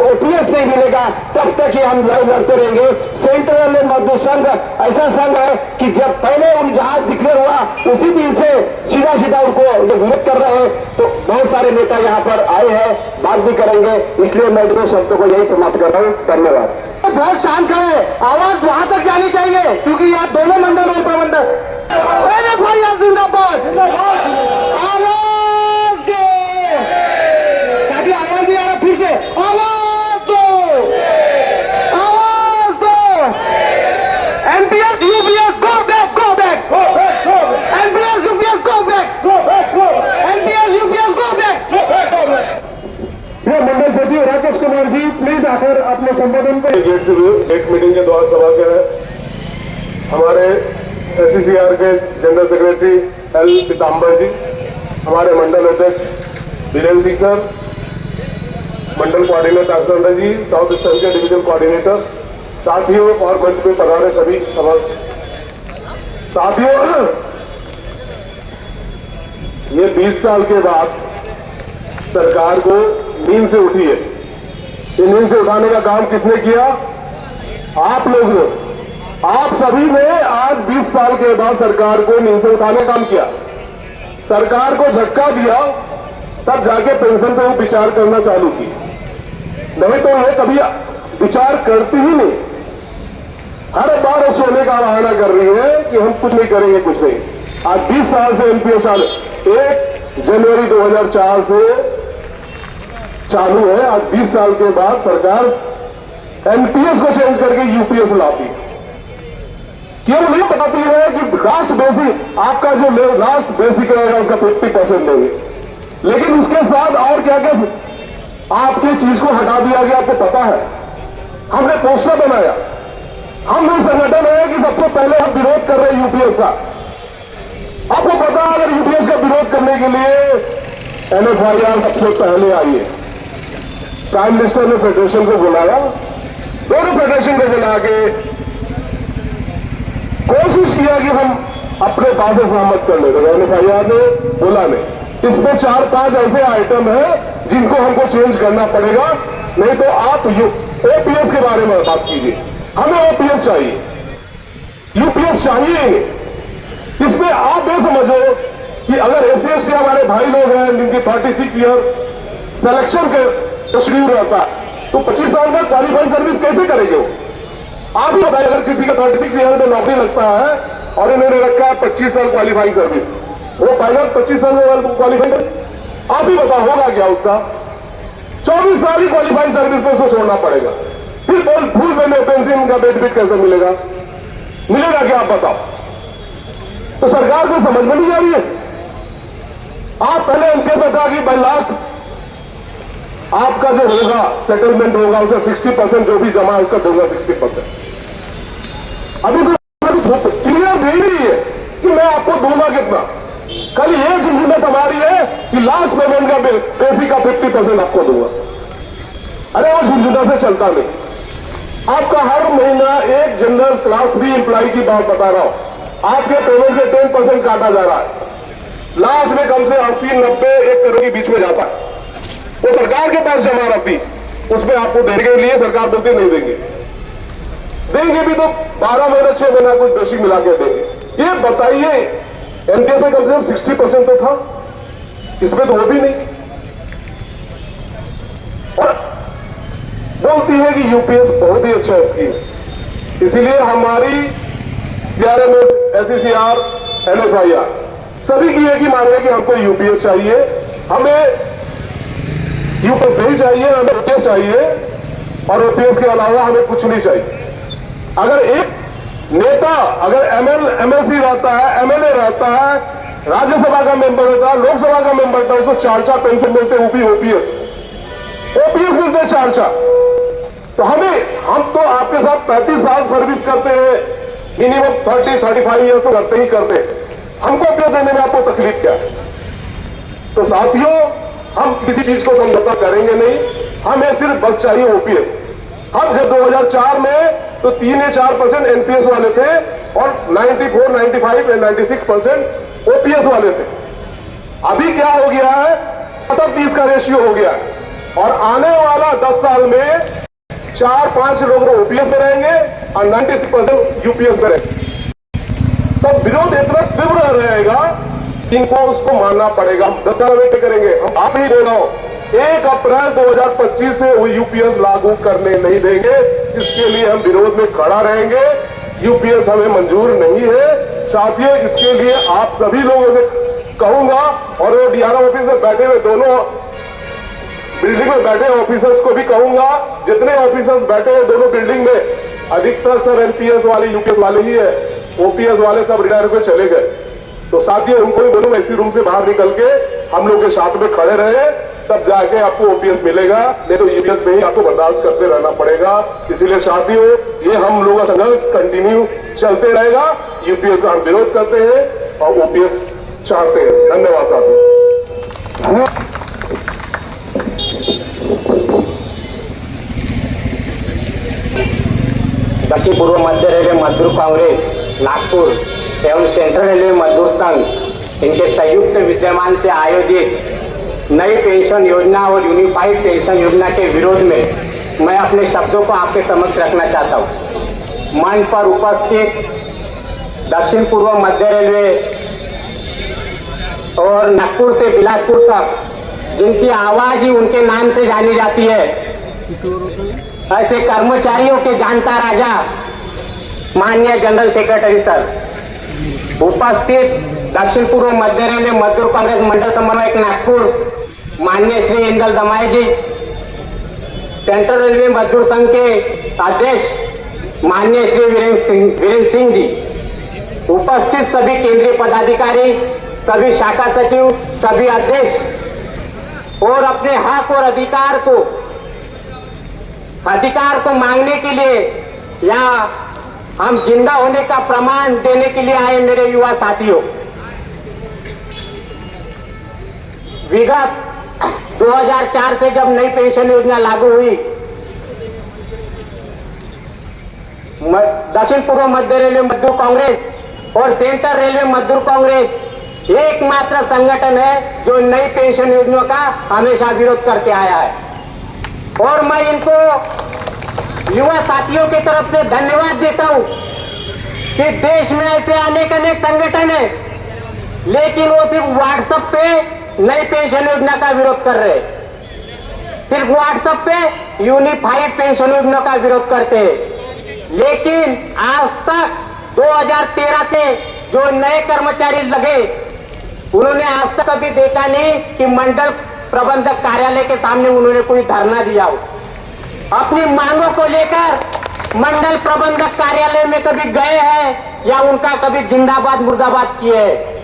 ओपीएस नहीं मिलेगा, तब तक ही हम लड़ते रहेंगे। सेंट्रल मजदूर संघ ऐसा संघ है कि जब पहले उन जहां डिक्लेयर हुआ उसी दिन से सीधा सीधा उनको विरोध कर रहे हैं। तो बहुत सारे नेता यहाँ पर आए हैं, बात भी करेंगे, इसलिए मैं दो शब्दों को यही समाप्त कर रहा हूँ। धन्यवाद। बहुत शांत है, आवाज वहां तक जानी चाहिए, क्योंकि यहाँ दोनों मंडल और प्रबंधक जिंदाबाद, आवाज दो, ताकि आवाज नहीं आ रहा, फिर से आवाज दो, आवाज दो। एनपीएस यूपीएस गो back, go back, NPS UPS go back, NPS UPS go back. ये मंडल सचिव राकेश कुमार जी प्लीज आकर अपने संबोधन पर। एक मीटिंग के द्वारा सभा के हमारे एससीसीआर के जनरल सेक्रेटरी एल पीताम्बर जी, हमारे मंडल अध्यक्ष वीरेंद्र सीकर, मंडल कोऑर्डिनेटर अक्षर जी, साउथ ईस्टर्न के डिवीजन कोऑर्डिनेटर, साथियों और मंच पे पधारे सभी सभा साथियों, ये 20 साल के बाद सरकार को नींद से उठी है। ये नींद से उठाने का काम किसने किया? आप लोग ने, आप सभी ने आज 20 साल के बाद सरकार को नींद से उठाने का काम किया। सरकार को झटका दिया, तब जाके पेंशन पे वो विचार करना चालू की, नहीं तो ये कभी विचार करती ही नहीं। हर बार सोने का बहाना कर रही है कि हम कुछ नहीं करेंगे, कुछ नहीं। आज 20 साल से एनपीएस 1 जनवरी 2004 से चालू है। आज 20 साल के बाद सरकार एनपीएस को चेंज करके यूपीएस लाती है। केवल नहीं बताती है कि लास्ट बेसिक आपका जो लास्ट बेसिक रहेगा उसका 50% देंगे, लेकिन उसके साथ और क्या क्या आपकी चीज को हटा दिया गया आपको पता है। हमने पोस्टर बनाया, हम भी संगठन है कि सबसे पहले हम विरोध कर रहे हैं यूपीएस का। आपको पता है अगर यूपीएस का विरोध करने के लिए एनएफआईआर सबसे पहले आई है। प्राइम मिनिस्टर ने फेडरेशन को बुलाया, दोनों फेडरेशन को बुला के कोशिश किया कि हम अपने बात से सहमत कर ले। एनएफआईआर ने बोला नहीं। इसमें 4-5 ऐसे आइटम है जिनको हमको चेंज करना पड़ेगा, नहीं तो आप ओपीएस के बारे में बात कीजिए। हमें ओपीएस चाहिए, यूपीएस चाहिए। इसमें आप ये समझो कि अगर एससी हमारे भाई लोग हैं जिनकी 36 ईयर सिलेक्शन के शेड्यूल रहता है तो 25 साल में क्वालिफाइड सर्विस कैसे करेंगे वो? आप ही बताइए, अगर किसी का 36 ईयर में नौकरी लगता है और इन्होंने रखा है 25 साल क्वालिफाइंग सर्विस, वो पाएगा 25 साल में क्वालिफाइड? आप ही बताओ होगा क्या उसका? 24 साल ही क्वालिफाइंग सर्विस में उसको छोड़ना पड़ेगा। फिर बोल फुल पेंशन का बेनिफिट कैसे मिलेगा? मिलेगा क्या आप बताओ? तो सरकार को समझ में नहीं आ रही है। आप पहले उनके पे था कि भाई लास्ट आपका जो होगा सेटलमेंट होगा उसे 60% जो भी जमा है उसका दूंगा 60%। अभी तो क्लियर दे रही है कि मैं आपको दूंगा कितना। कल ये झुंझुनत हमारी है कि लास्ट पेमेंट का बेसिक का 50% आपको दूंगा। अरे वो झुंझुना से चलता नहीं। आपका हर महीना एक जनरल क्लास 3 एम्प्लॉय की बात बता रहा हूं, आपके पेमेंट से 10% काटा जा रहा है। लास्ट में कम से 80-90 1 करोड़ के बीच में जाता है। वो सरकार के पास जमा रहती, उसमें आपको देने के लिए सरकार बोलती नहीं देंगे। देंगे भी तो 12 महीना 6 महीना कुछ बेसिक मिला के देंगे। ये बताइए एनपीएस में कम से कम 60% तो था, इसमें तो वो भी नहीं। और बोलती है कि यूपीएस बहुत ही अच्छा स्कीम, इसीलिए हमारी सीआरएमएस, एससीसीआर, एनएफआईआर सभी की एक ही मांग है कि हमको यूपीएस चाहिए, हमें यूपीएस नहीं चाहिए, हमें ओपीएस चाहिए और ओपीएस के अलावा हमें कुछ नहीं चाहिए। अगर एक नेता अगर एमएलसी रहता है, एमएलए रहता है, राज्यसभा का मेंबर होता है, लोकसभा का मेंबर होता है, उसको 4 पेंशन मिलते हैं, वो भी ओपीएस मिलते हैं 4। तो हम तो आपके साथ 35 साल सर्विस करते हैं, मिनिमम 30-35 ईयर्स तो करते ही करते हैं। हमको क्यों देने में आपको तकलीफ क्या है? तो साथियों, हम किसी चीज को समझौता करेंगे नहीं, हमें सिर्फ बस चाहिए ओपीएस। हम जब 2004 में तो 3 या 4% एनपीएस वाले थे और 94, 95 या 96% ओपीएस वाले थे। अभी क्या हो गया है? 70-30 का रेशियो हो गया है और आने वाला 10 साल में 4-5 लोग ओपीएस में रहेंगे और 96% यूपीएस में रहेंगे। तब विरोध इतना तीव्र रहेगा, इनको उसको मानना पड़ेगा। हम 10 साल वेट करेंगे। हम आप ही बोल रहा हूं, 1 अप्रैल 2025 से वो यूपीएस लागू करने नहीं देंगे। इसके लिए हम विरोध में खड़ा रहेंगे। यूपीएस हमें मंजूर नहीं है। साथियों, इसके लिए आप सभी लोगों से कहूंगा और वो डीआरओ ऑफिस में बैठे हुए दोनों बिल्डिंग में बैठे ऑफिसर्स को भी कहूंगा, जितने ऑफिसर्स बैठे हैं दोनों बिल्डिंग में, अधिकतर सर एनपीएस वाले यूपीएस वाले ही है, ओपीएस वाले सब रिटायर होकर चले गए। तो साथियों, उनको भी बोलूं इसी रूम से बाहर निकल के हम लोग के साथ में खड़े रहे, तब जाके आपको ओपीएस मिलेगा, नहीं तो यूपीएस में ही आपको बर्दाश्त करते रहना पड़ेगा। इसीलिए साथियों, ये हम लोगों का संघर्ष कंटिन्यू चलते रहेगा। यूपीएस का हम विरोध करते हैं और ओपीएस चाहते हैं। धन्यवाद साथियों। दक्षिण पूर्व मध्य रेलवे मजदूर कांग्रेस नागपुर एवं सेंट्रल रेलवे मजदूर संघ इनके संयुक्त विद्यमान से आयोजित नई पेंशन योजना और यूनिफाइड पेंशन योजना के विरोध में मैं अपने शब्दों को आपके समक्ष रखना चाहता हूं। मंच पर उपस्थित दक्षिण पूर्व मध्य रेलवे और नागपुर से बिलासपुर तक जिनकी आवाज ही उनके नाम से जानी जाती है, ऐसे कर्मचारियों के जानता राजा माननीय जनरल सेक्रेटरी सर, उपस्थित दक्षिण पूर्व मध्य रेलवे मजदूर कांग्रेस मंडल समन्वयक नागपुर माननीय श्री इंदल दमाई जी, सेंट्रल रेलवे मजदूर संघ के अध्यक्ष माननीय श्री वीरेंद्र सिंह जी, उपस्थित सभी केंद्रीय पदाधिकारी, सभी शाखा सचिव, सभी अध्यक्ष और अपने हक और अधिकार को मांगने के लिए या हम जिंदा होने का प्रमाण देने के लिए आए मेरे युवा साथियों। विगत 2004 से जब नई पेंशन योजना लागू हुई, दक्षिण पूर्व मध्य रेलवे मजदूर कांग्रेस और सेंट्रल रेलवे मजदूर कांग्रेस एकमात्र संगठन है जो नई पेंशन योजना का हमेशा विरोध करते आया है। और मैं इनको युवा साथियों की तरफ से धन्यवाद देता हूं कि देश में ऐसे अनेक संगठन हैं लेकिन वो सिर्फ व्हाट्सएप पे नई पेंशन योजना का विरोध कर रहे, सिर्फ व्हाट्सएप पे यूनिफाइड पेंशन योजना का विरोध करते हैं। लेकिन आज तक 2013 से जो नए कर्मचारी लगे, उन्होंने आज तक कभी देखा नहीं कि मंडल प्रबंधक कार्यालय के सामने उन्होंने कोई धरना दिया हो। अपनी मांगों को लेकर मंडल प्रबंधक कार्यालय में कभी गए हैं या उनका कभी जिंदाबाद मुर्दाबाद किए हैं।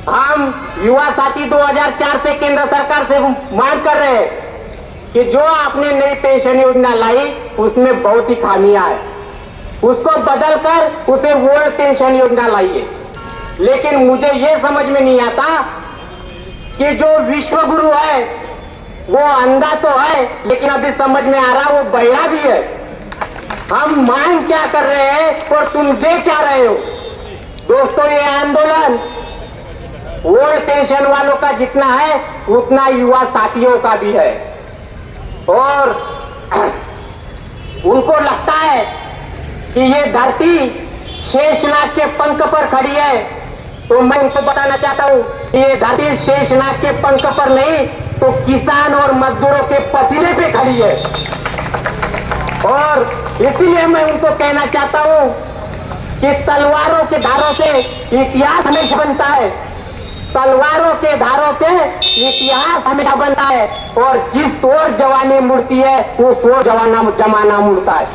हम युवा साथी 2004 से केंद्र सरकार से मांग कर रहे हैं कि जो आपने नई पेंशन योजना लाई उसमें बहुत ही खामियां है, उसको बदलकर उसे ओल्ड पेंशन योजना लाइए। लेकिन मुझे ये समझ में नहीं आता कि जो विश्व गुरु है वो अंधा तो है, लेकिन अभी समझ में आ रहा वो बहिरा भी है। हम मांग क्या कर रहे हैं और तुम दे क्या रहे हो? दोस्तों, ये आंदोलन ओल्ड पेंशन वालों का जितना है उतना युवा साथियों का भी है। और उनको लगता है कि ये धरती शेषनाग के पंख पर खड़ी है, तो मैं उनको बताना चाहता हूं कि ये धरती शेषनाग के पंख पर नहीं तो किसान और मजदूरों के पसीने पे खड़ी है। और इसलिए मैं उनको कहना चाहता हूं कि तलवारों के धारों से इतिहास हमेशा बनता है, तलवारों के धारों से इतिहास हमेशा बनता है, और जिस ओर जवानी मुड़ती है उस ओर जमाना मुड़ता है।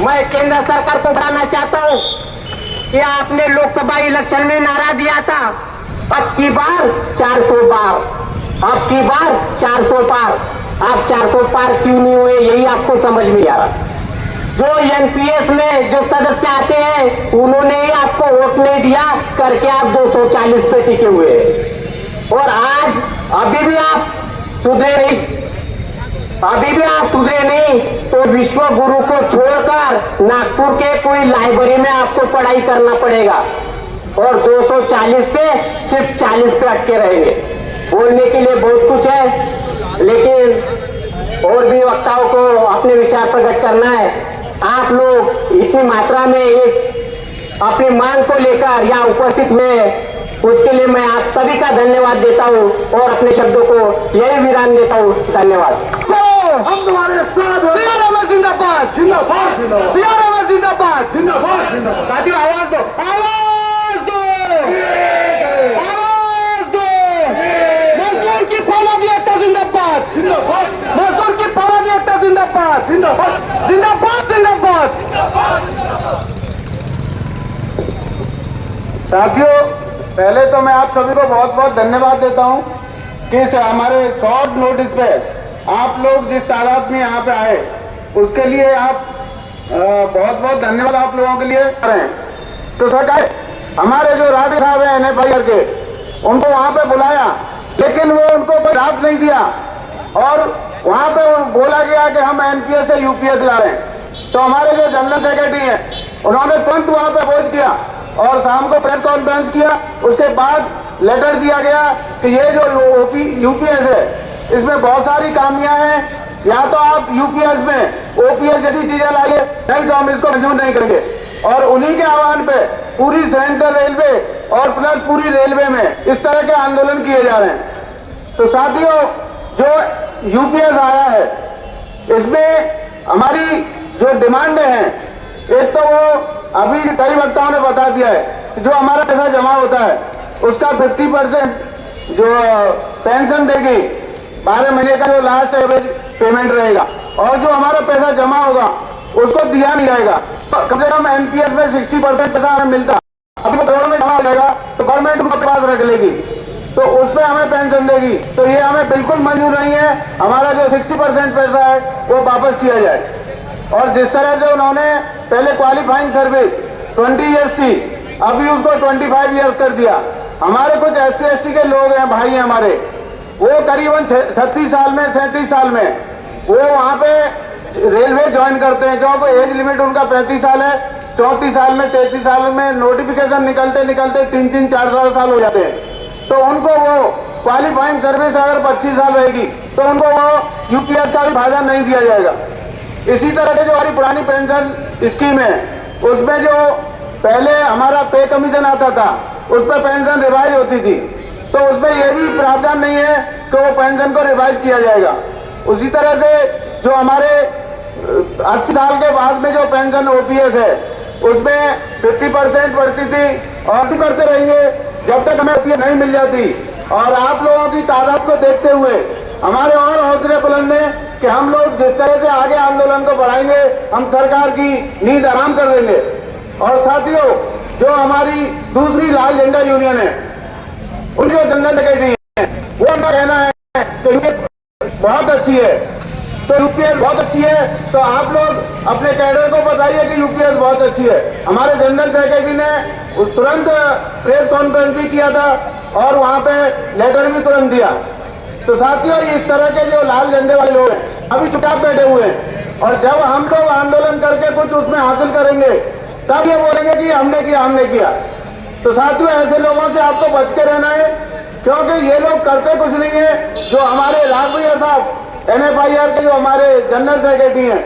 मैं केंद्र सरकार को बताना चाहता हूं कि आपने लोकसभा इलेक्शन में नारा दिया था, अब की बार 400 बार, अब की बार 400 पार। आप 400 पार क्यों नहीं हुए, यही आपको समझ में आ रहा। जो एनपीएस में जो सदस्य आते हैं उन्होंने ही आपको वोट नहीं दिया करके आप 240 पे टिके हुए हैं। और आज अभी भी आप सुधरे नहीं, अभी भी आप सुधरे नहीं तो विश्व गुरु को छोड़कर नागपुर के कोई लाइब्रेरी में आपको पढ़ाई करना पड़ेगा और 240 पे सिर्फ 40 पे अटके रहेंगे। बोलने के लिए बहुत कुछ है, लेकिन और भी वक्ताओं को अपने विचार प्रकट करना है। आप लोग इतनी मात्रा में एक अपनी मांग को लेकर यहाँ उपस्थित हुए, उसके लिए मैं आप सभी का धन्यवाद देता हूँ और अपने शब्दों को यही विराम देता हूँ। धन्यवाद। हम तुम्हारे साथ हैं। जिंदाबाद जिंदाबाद जिंदाबाद जिंदाबाद जिंदाबाद जिंदाबाद। साथियों, आवाज दो, आवाज दो, आवाज दो। मजदूर की फौलादी एकता जिंदाबाद, जिंदाबाद मजदूर की फौलादी एकता जिंदाबाद, जिंदाबाद जिंदाबाद जिंदाबाद। साथियों, पहले तो मैं आप सभी को बहुत बहुत धन्यवाद देता हूं कि हमारे शॉर्ट नोटिस पे आप लोग जिस तादाद में यहाँ पे आए उसके लिए आप बहुत बहुत धन्यवाद आप लोगों के लिए कर रहे हैं। तो सरकार हमारे जो राधे साहब हैं NFIR के, उनको वहाँ पे बुलाया, लेकिन वो उनको कोई राहत नहीं दिया और वहाँ पे बोला गया कि हम NPS से UPS ला रहे हैं। तो हमारे जो जनरल सेक्रेटरी हैं उन्होंने तुरंत वहाँ पे पहुँच किया और शाम को प्रेस कॉन्फ्रेंस किया। उसके बाद लेटर दिया गया कि ये जो UPS है इसमें बहुत सारी खामियां हैं, या तो आप UPS में OPS जैसी चीजें लाइए, नहीं तो हम इसको मंजूर नहीं करेंगे। और उन्हीं के आह्वान पे पूरी सेंट्रल रेलवे और प्लस पूरी रेलवे में इस तरह के आंदोलन किए जा रहे हैं। तो साथियों, जो UPS आया है इसमें हमारी जो डिमांडें हैं, एक तो वो अभी कई वक्ताओं ने बता दिया है कि जो हमारा पैसा जमा होता है उसका 50% जो पेंशन देगी, 12 महीने का जो लास्ट एवरेज पेमेंट रहेगा, और जो हमारा पैसा जमा होगा उसको दिया नहीं जाएगा। तो कम से कम NPS में 60% पैसा हमें मिलता, अभी करोड़ में जमा हो जाएगा तो गवर्नमेंट उनको पास रख लेगी, तो उस पर हमें पेंशन देगी। तो ये हमें बिल्कुल मंजूर नहीं है। हमारा जो 60% पैसा है वो वापस किया जाए। और जिस तरह से उन्होंने पहले क्वालिफाइंग सर्विस 20 ईयर्स थी, अभी उसको 25 ईयर्स कर दिया। हमारे कुछ SC/ST के लोग हैं, भाई हैं हमारे, वो करीबन 36 साल में 37 साल में वो वहाँ पे रेलवे ज्वाइन करते हैं, क्योंकि एज लिमिट उनका 35 साल है। 34 साल में 33 साल में नोटिफिकेशन निकलते निकलते 3-3, 4 साल हो जाते हैं। तो उनको वो क्वालिफाइंग सर्विस अगर 25 साल रहेगी तो उनको वो UPS का भी फायदा नहीं दिया जाएगा। इसी तरह से जो हमारी पुरानी पेंशन स्कीम है उसमें जो पहले हमारा पे कमीशन आता था उस पर पेंशन रिवाइज होती थी, तो उसमें यह भी प्रावधान नहीं है कि वो पेंशन को रिवाइज किया जाएगा। उसी तरह से जो हमारे 80 साल के बाद में जो पेंशन ओपीएस है उसमें 50% बढ़ती थी और भी करते रहेंगे जब तक हमें ओपीएस नहीं मिल जाती। और आप लोगों की तादाद को देखते हुए हमारे और हौसले बुलंद है कि हम लोग जिस तरह से आगे आंदोलन को बढ़ाएंगे हम सरकार की नींद आराम कर देंगे। और साथियों, जो हमारी दूसरी लाल झंडा यूनियन है उनकी जो जनरल सेक्रेटरी है वो उनका कहना है कि यूपीएस बहुत अच्छी है, तो यूपीएस बहुत अच्छी है, तो आप लोग अपने कैडर को बताइए कि यूपीएस बहुत अच्छी है। हमारे जनरल सेक्रेटरी ने तुरंत प्रेस कॉन्फ्रेंस भी किया था और वहां पे लेटर भी तुरंत दिया। तो साथियों, इस तरह के जो लाल झंडे वाले लोग हैं अभी चुपचाप बैठे हुए हैं, और जब हम लोग आंदोलन करके कुछ उसमें हासिल करेंगे तब ये बोलेंगे कि हमने किया। तो साथियों, ऐसे लोगों से आपको बच के रहना है, क्योंकि ये लोग करते कुछ नहीं है। जो हमारे राघवैया साहब NFIR के जो हमारे जनरल सेक्रेटरी हैं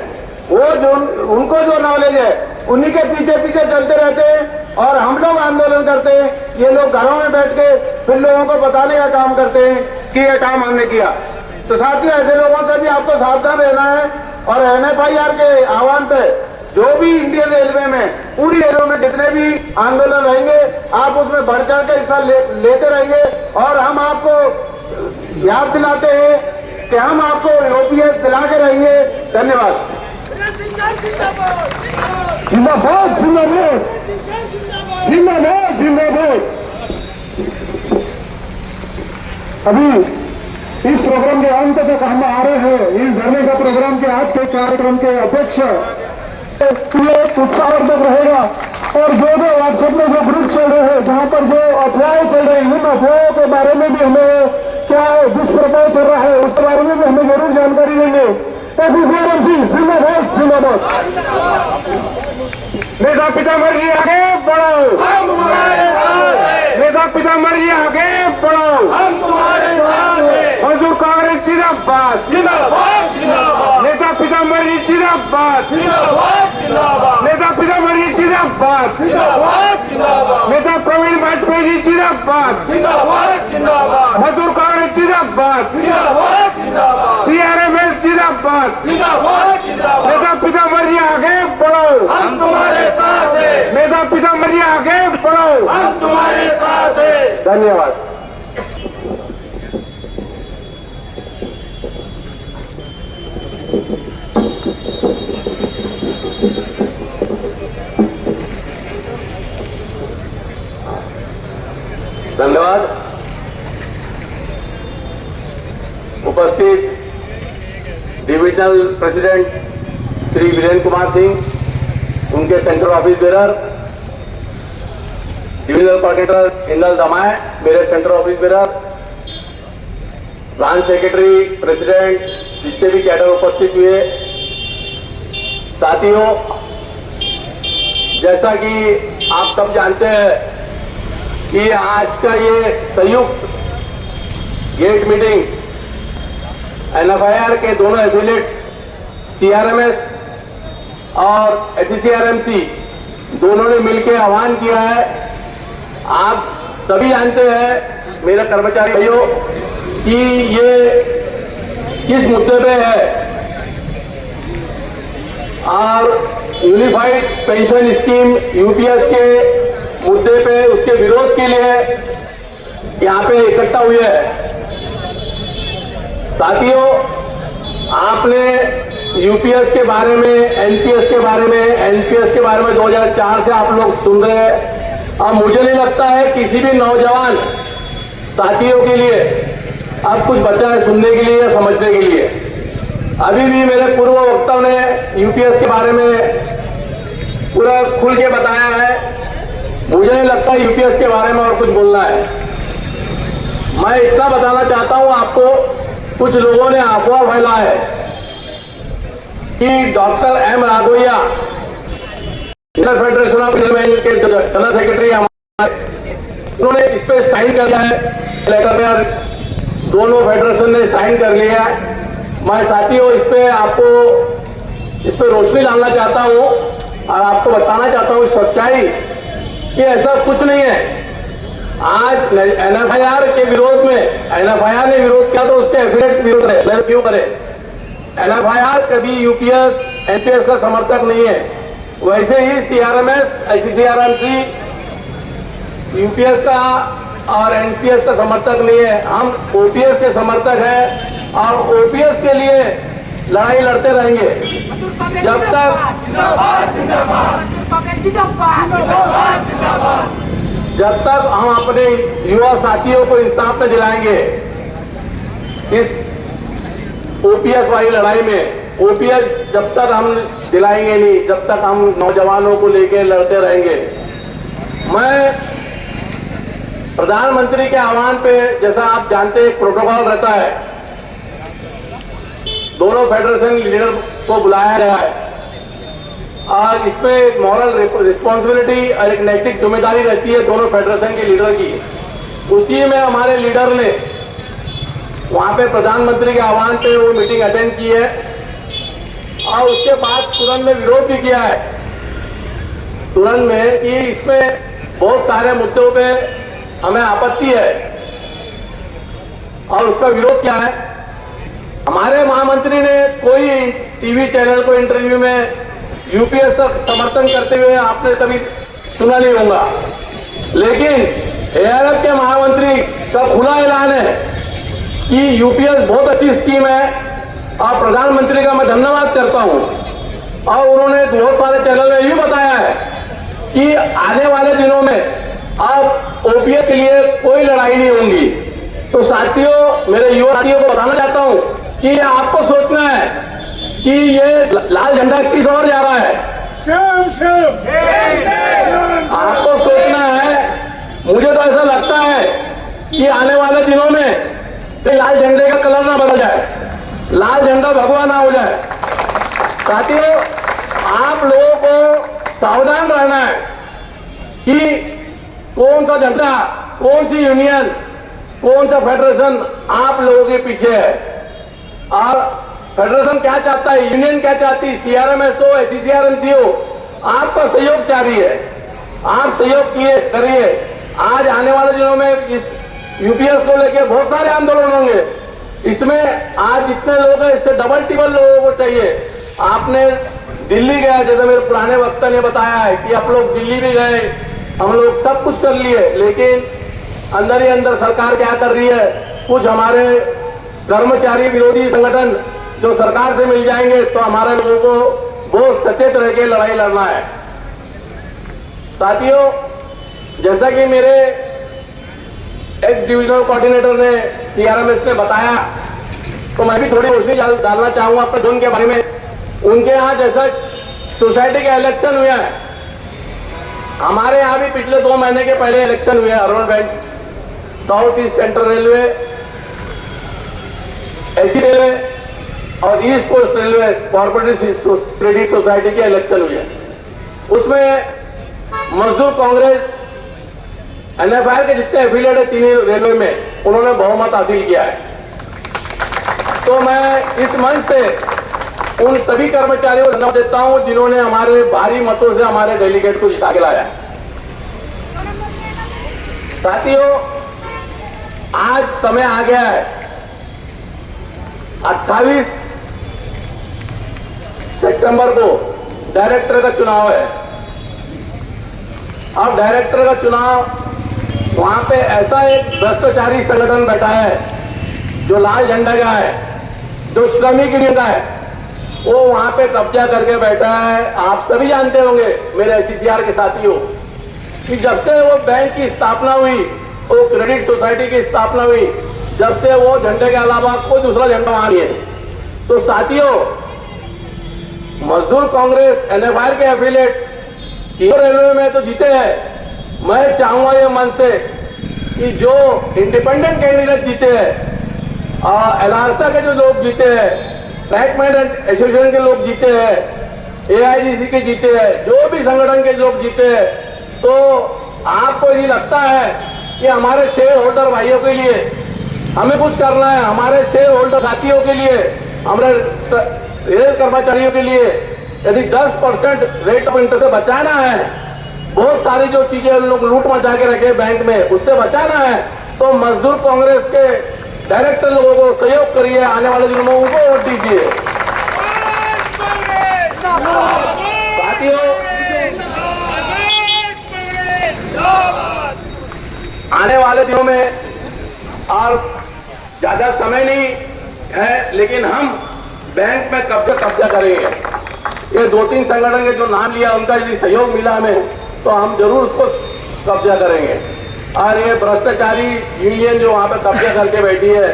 वो जो उनको जो नॉलेज है उन्हीं के पीछे पीछे चलते रहते हैं और हम लोग आंदोलन करते हैं। ये लोग घरों में बैठ के फिर लोगों को बताने का काम करते हैं कि ये काम हमने किया। तो साथियों, ऐसे लोगों से भी आपको सावधान रहना है। और NFIR के आह्वान पे जो भी इंडियन रेलवे में पूरी रेलवे में जितने भी आंदोलन रहेंगे आप उसमें बढ़ चढ़ के हिस्सा लेते रहेंगे। और हम आपको याद दिलाते हैं कि हम आपको ओपीएस दिला के रहेंगे। धन्यवाद। जिंदाबाद जिंदाबाद जिंदाबाद जिंदाबाद। अभी इस प्रोग्राम के अंत तक हम आ रहे हैं। इस धरने का प्रोग्राम के आज के कार्यक्रम के अध्यक्ष उत्साहवर्धक रहेगा। और जो व्हाट्सएप में जो ग्रुप चल रहे हैं जहां पर जो अफवाहें चल रही हैं उन अफवाहों के बारे में भी हमें क्या दुष्प्रभाव चल रहा है उसके बारे में भी हमें जरूर जानकारी देंगे। जिंदाबाद जिंदाबाद। नेता पितामह जी आगे बढ़ो, हम तुम्हारे साथ हैं। नेता पितामह जी आगे बढ़ो, हम तुम्हारे साथ हैं। मजदूर कांग्रेस जिंदाबाद जिंदाबाद जिंदाबाद। नेता पितामह जी जिंदाबाद जिंदाबाद जिंदाबाद। नेता पितामह जी जिंदाबाद जिंदाबाद जिंदाबाद। नेता प्रवीण वाजपेयी जी जिंदाबाद जिंदाबाद जिंदाबाद। मजदूर कांग्रेस जिंदाबाद जिंदाबाद जिंदाबाद। CRMS जिंदाबाद जिंदाबाद जिंदाबाद। नेता पितामह जी आगे बढ़ो, हम तुम्हारे साथ हैं। नेता पितामह जी आगे बढ़ो, हम तुम्हारे साथ हैं। धन्यवाद। धन्यवाद। उपस्थित डिविजनल प्रेसिडेंट श्री वीरेंद्र कुमार सिंह, उनके central office bearer, divisional coordinator Indal Damay, मेरे central office bearer, branch secretary, president, जितने भी कैडर उपस्थित हुए, साथियों, जैसा कि आप सब जानते हैं कि आज का ये संयुक्त गेट मीटिंग NFIR के दोनों एफिलिएट्स CRMS और HCRMC दोनों ने मिलकर आह्वान किया है। आप सभी जानते हैं मेरे कर्मचारी भाइयों कि ये किस मुद्दे पे है और यूनिफाइड पेंशन स्कीम UPS के मुद्दे पे उसके विरोध के लिए यहाँ पे इकट्ठा हुए हैं। साथियों, आपने UPS के बारे में, NPS के बारे में 2004 से आप लोग सुन रहे हैं। अब मुझे नहीं लगता है किसी भी नौजवान साथियों के लिए अब कुछ बचा है सुनने के लिए या समझने के लिए। अभी भी मेरे पूर्व वक्ताओं ने UPS के बारे में पूरा खुल के बताया है। मुझे नहीं लगता UPS के बारे में और कुछ बोलना है। मैं इतना बताना चाहता हूं आपको, कुछ लोगों ने अफवाह फैला है कि doctor M Raghavaiah federation of railway के जनरल सेक्रेटरी हमारे, उन्होंने इस पे साइन कर दिया है लेटर में और दोनों फेडरेशन ने साइन कर लिया है। मैं साथियों इस पे रोशनी डालना चाहता हूं और आपको बताना चाहता हूं सच्चाई कि ऐसा कुछ नहीं है। आज एनएफआईआर के विरोध में एनएफआईआर ने विरोध किया तो उसके एफिलेट विरोध है, क्यों करे? एनएफआईआर कभी यूपीएस एनपीएस का समर्थक नहीं है। वैसे ही सीआरएमएस आईसीसीआरएमसी यूपीएस का और एनपीएस का समर्थक नहीं है। हम ओपीएस के समर्थक हैं और ओपीएस के लिए लड़ाई लड़ते रहेंगे जब तक हम अपने युवा साथियों को इंसाफ में दिलाएंगे। इस ओपीएस वाली लड़ाई में ओपीएस जब तक हम दिलाएंगे नहीं, जब तक हम नौजवानों को लेकर लड़ते रहेंगे। मैं प्रधानमंत्री के आह्वान पे, जैसा आप जानते हैं, एक प्रोटोकॉल रहता है, दोनों फेडरेशन लीडर को बुलाया गया है और इसमें एक मॉरल रिस्पॉन्सिबिलिटी और एक नैतिक जिम्मेदारी रहती है दोनों फेडरेशन के लीडर की। उसी में हमारे लीडर ने वहां पे प्रधानमंत्री के आह्वान पे वो मीटिंग अटेंड की है और उसके बाद तुरंत में विरोध भी किया है, तुरंत में, कि इसमें बहुत सारे मुद्दों पे हमें आपत्ति है और उसका विरोध क्या है। हमारे महामंत्री ने कोई टीवी चैनल को इंटरव्यू में यूपीएस समर्थन करते हुए आपने कभी सुना नहीं होगा, लेकिन एआरएफ के महामंत्री का खुला ऐलान है कि यूपीएस बहुत अच्छी स्कीम है और प्रधानमंत्री का मैं धन्यवाद करता हूं। और उन्होंने बहुत सारे चैनल में ये बताया है कि आने वाले दिनों में अब ओपीएस के लिए कोई लड़ाई नहीं होगी। तो साथियों, मेरे युवा साथियों को बताना चाहता हूं कि आपको सोचना है कि ये लाल झंडा किस ओर जा रहा है। आपको सोचना है, मुझे तो ऐसा लगता है कि आने वाले दिनों में लाल झंडे का कलर ना बदल जाए, लाल झंडा भगवा ना हो जाए। साथियों, आप लोगों को सावधान रहना है कि कौन सा झंडा, कौन सी यूनियन, कौन सा फेडरेशन आप लोगों के पीछे है और फेडरेशन क्या चाहता है, यूनियन क्या चाहती है, सीआरएमएस हो, एचसीसीआरएमसी हो, आपका सहयोग चाह रही है। आप सहयोग करिए। आज आने वाले दिनों में इस यूपीएस को लेकर बहुत सारे आंदोलन होंगे। इसमें आज जितने लोग हैं इससे डबल टिबल लोगों को चाहिए। आपने दिल्ली गया, जैसे मेरे पुराने वक्ता ने बताया है कि आप लोग दिल्ली भी गए, हम लोग सब कुछ कर लिए, लेकिन अंदर ही अंदर सरकार क्या कर रही है। कुछ हमारे कर्मचारी विरोधी संगठन जो सरकार से मिल जाएंगे तो हमारे लोगों को बहुत सचेत रह के लड़ाई लड़ना है। साथियों, जैसा कि मेरे एक्स डिविजनल कोऑर्डिनेटर ने सीआरएमएस ने बताया, तो मैं भी थोड़ी रोशनी डालना चाहूंगा अपने जोन के बारे में। उनके यहाँ जैसा सोसाइटी का इलेक्शन हुआ है, हमारे यहाँ भी पिछले 2 महीने के पहले इलेक्शन हुए urban bank, South east Central Railway, AC railway और East Coast Railway cooperative credit society के इलेक्शन हुए। उसमें मजदूर कांग्रेस एनएफआईआर के जितने एफिलिएट है तीनों रेलवे में, उन्होंने बहुमत हासिल किया है। तो मैं इस मंच से उन सभी कर्मचारियों को धन्यवाद देता हूं जिन्होंने हमारे भारी मतों से हमारे डेलीगेट को जिता के लाया। साथियों, आज समय आ गया है, 28 सितंबर को डायरेक्टर का चुनाव है। अब डायरेक्टर का चुनाव, वहां पे ऐसा एक भ्रष्टाचारी संगठन बैठा है जो लाल झंडा का है, जो श्रमिक यूनियन का है, वो वहां पे कब्जा करके बैठा है। आप सभी जानते होंगे मेरे एचसीसीआर के साथियों कि जब से वो बैंक की स्थापना हुई, वो क्रेडिट सोसाइटी की स्थापना हुई, जब से वो झंडे के अलावा कोई दूसरा झंडा वहां नहीं है। तो साथियों, मजदूर कांग्रेस एनएफआईआर के एफिलिएट तीनों रेलवे में तो जीते हैं। मैं चाहूंगा ये मन से कि जो इंडिपेंडेंट कैंडिडेट जीते हैं, एलआरसा के जो लोग जीते हैं, ट्रैकमैन एसोसिएशन के लोग जीते हैं, एआईजीसी के जीते हैं, जो भी संगठन के लोग जीते हैं, तो आपको ये लगता है कि हमारे शेयर होल्डर भाइयों के लिए हमें कुछ करना है, हमारे शेयर होल्डर साथियों के लिए, हमारे रेल कर्मचारियों के लिए यदि 10% रेट ऑफ इंटरेस्ट से बचाना है, बहुत सारी जो चीजें उन लोग लूट मचा के रखे बैंक में, उससे बचाना है तो मजदूर कांग्रेस के डायरेक्टर लोगों को सहयोग करिए, आने वाले दिनों में उनको वोट दीजिए। साथियों, आने वाले दिनों में और ज्यादा समय नहीं है, लेकिन हम बैंक में कब्जा करेंगे। ये 2-3 संगठन के जो नाम लिया उनका यदि सहयोग मिला हमें तो हम जरूर उसको कब्जा करेंगे। और ये भ्रष्टाचारी यूनियन जो वहां पे कब्जा करके बैठी है,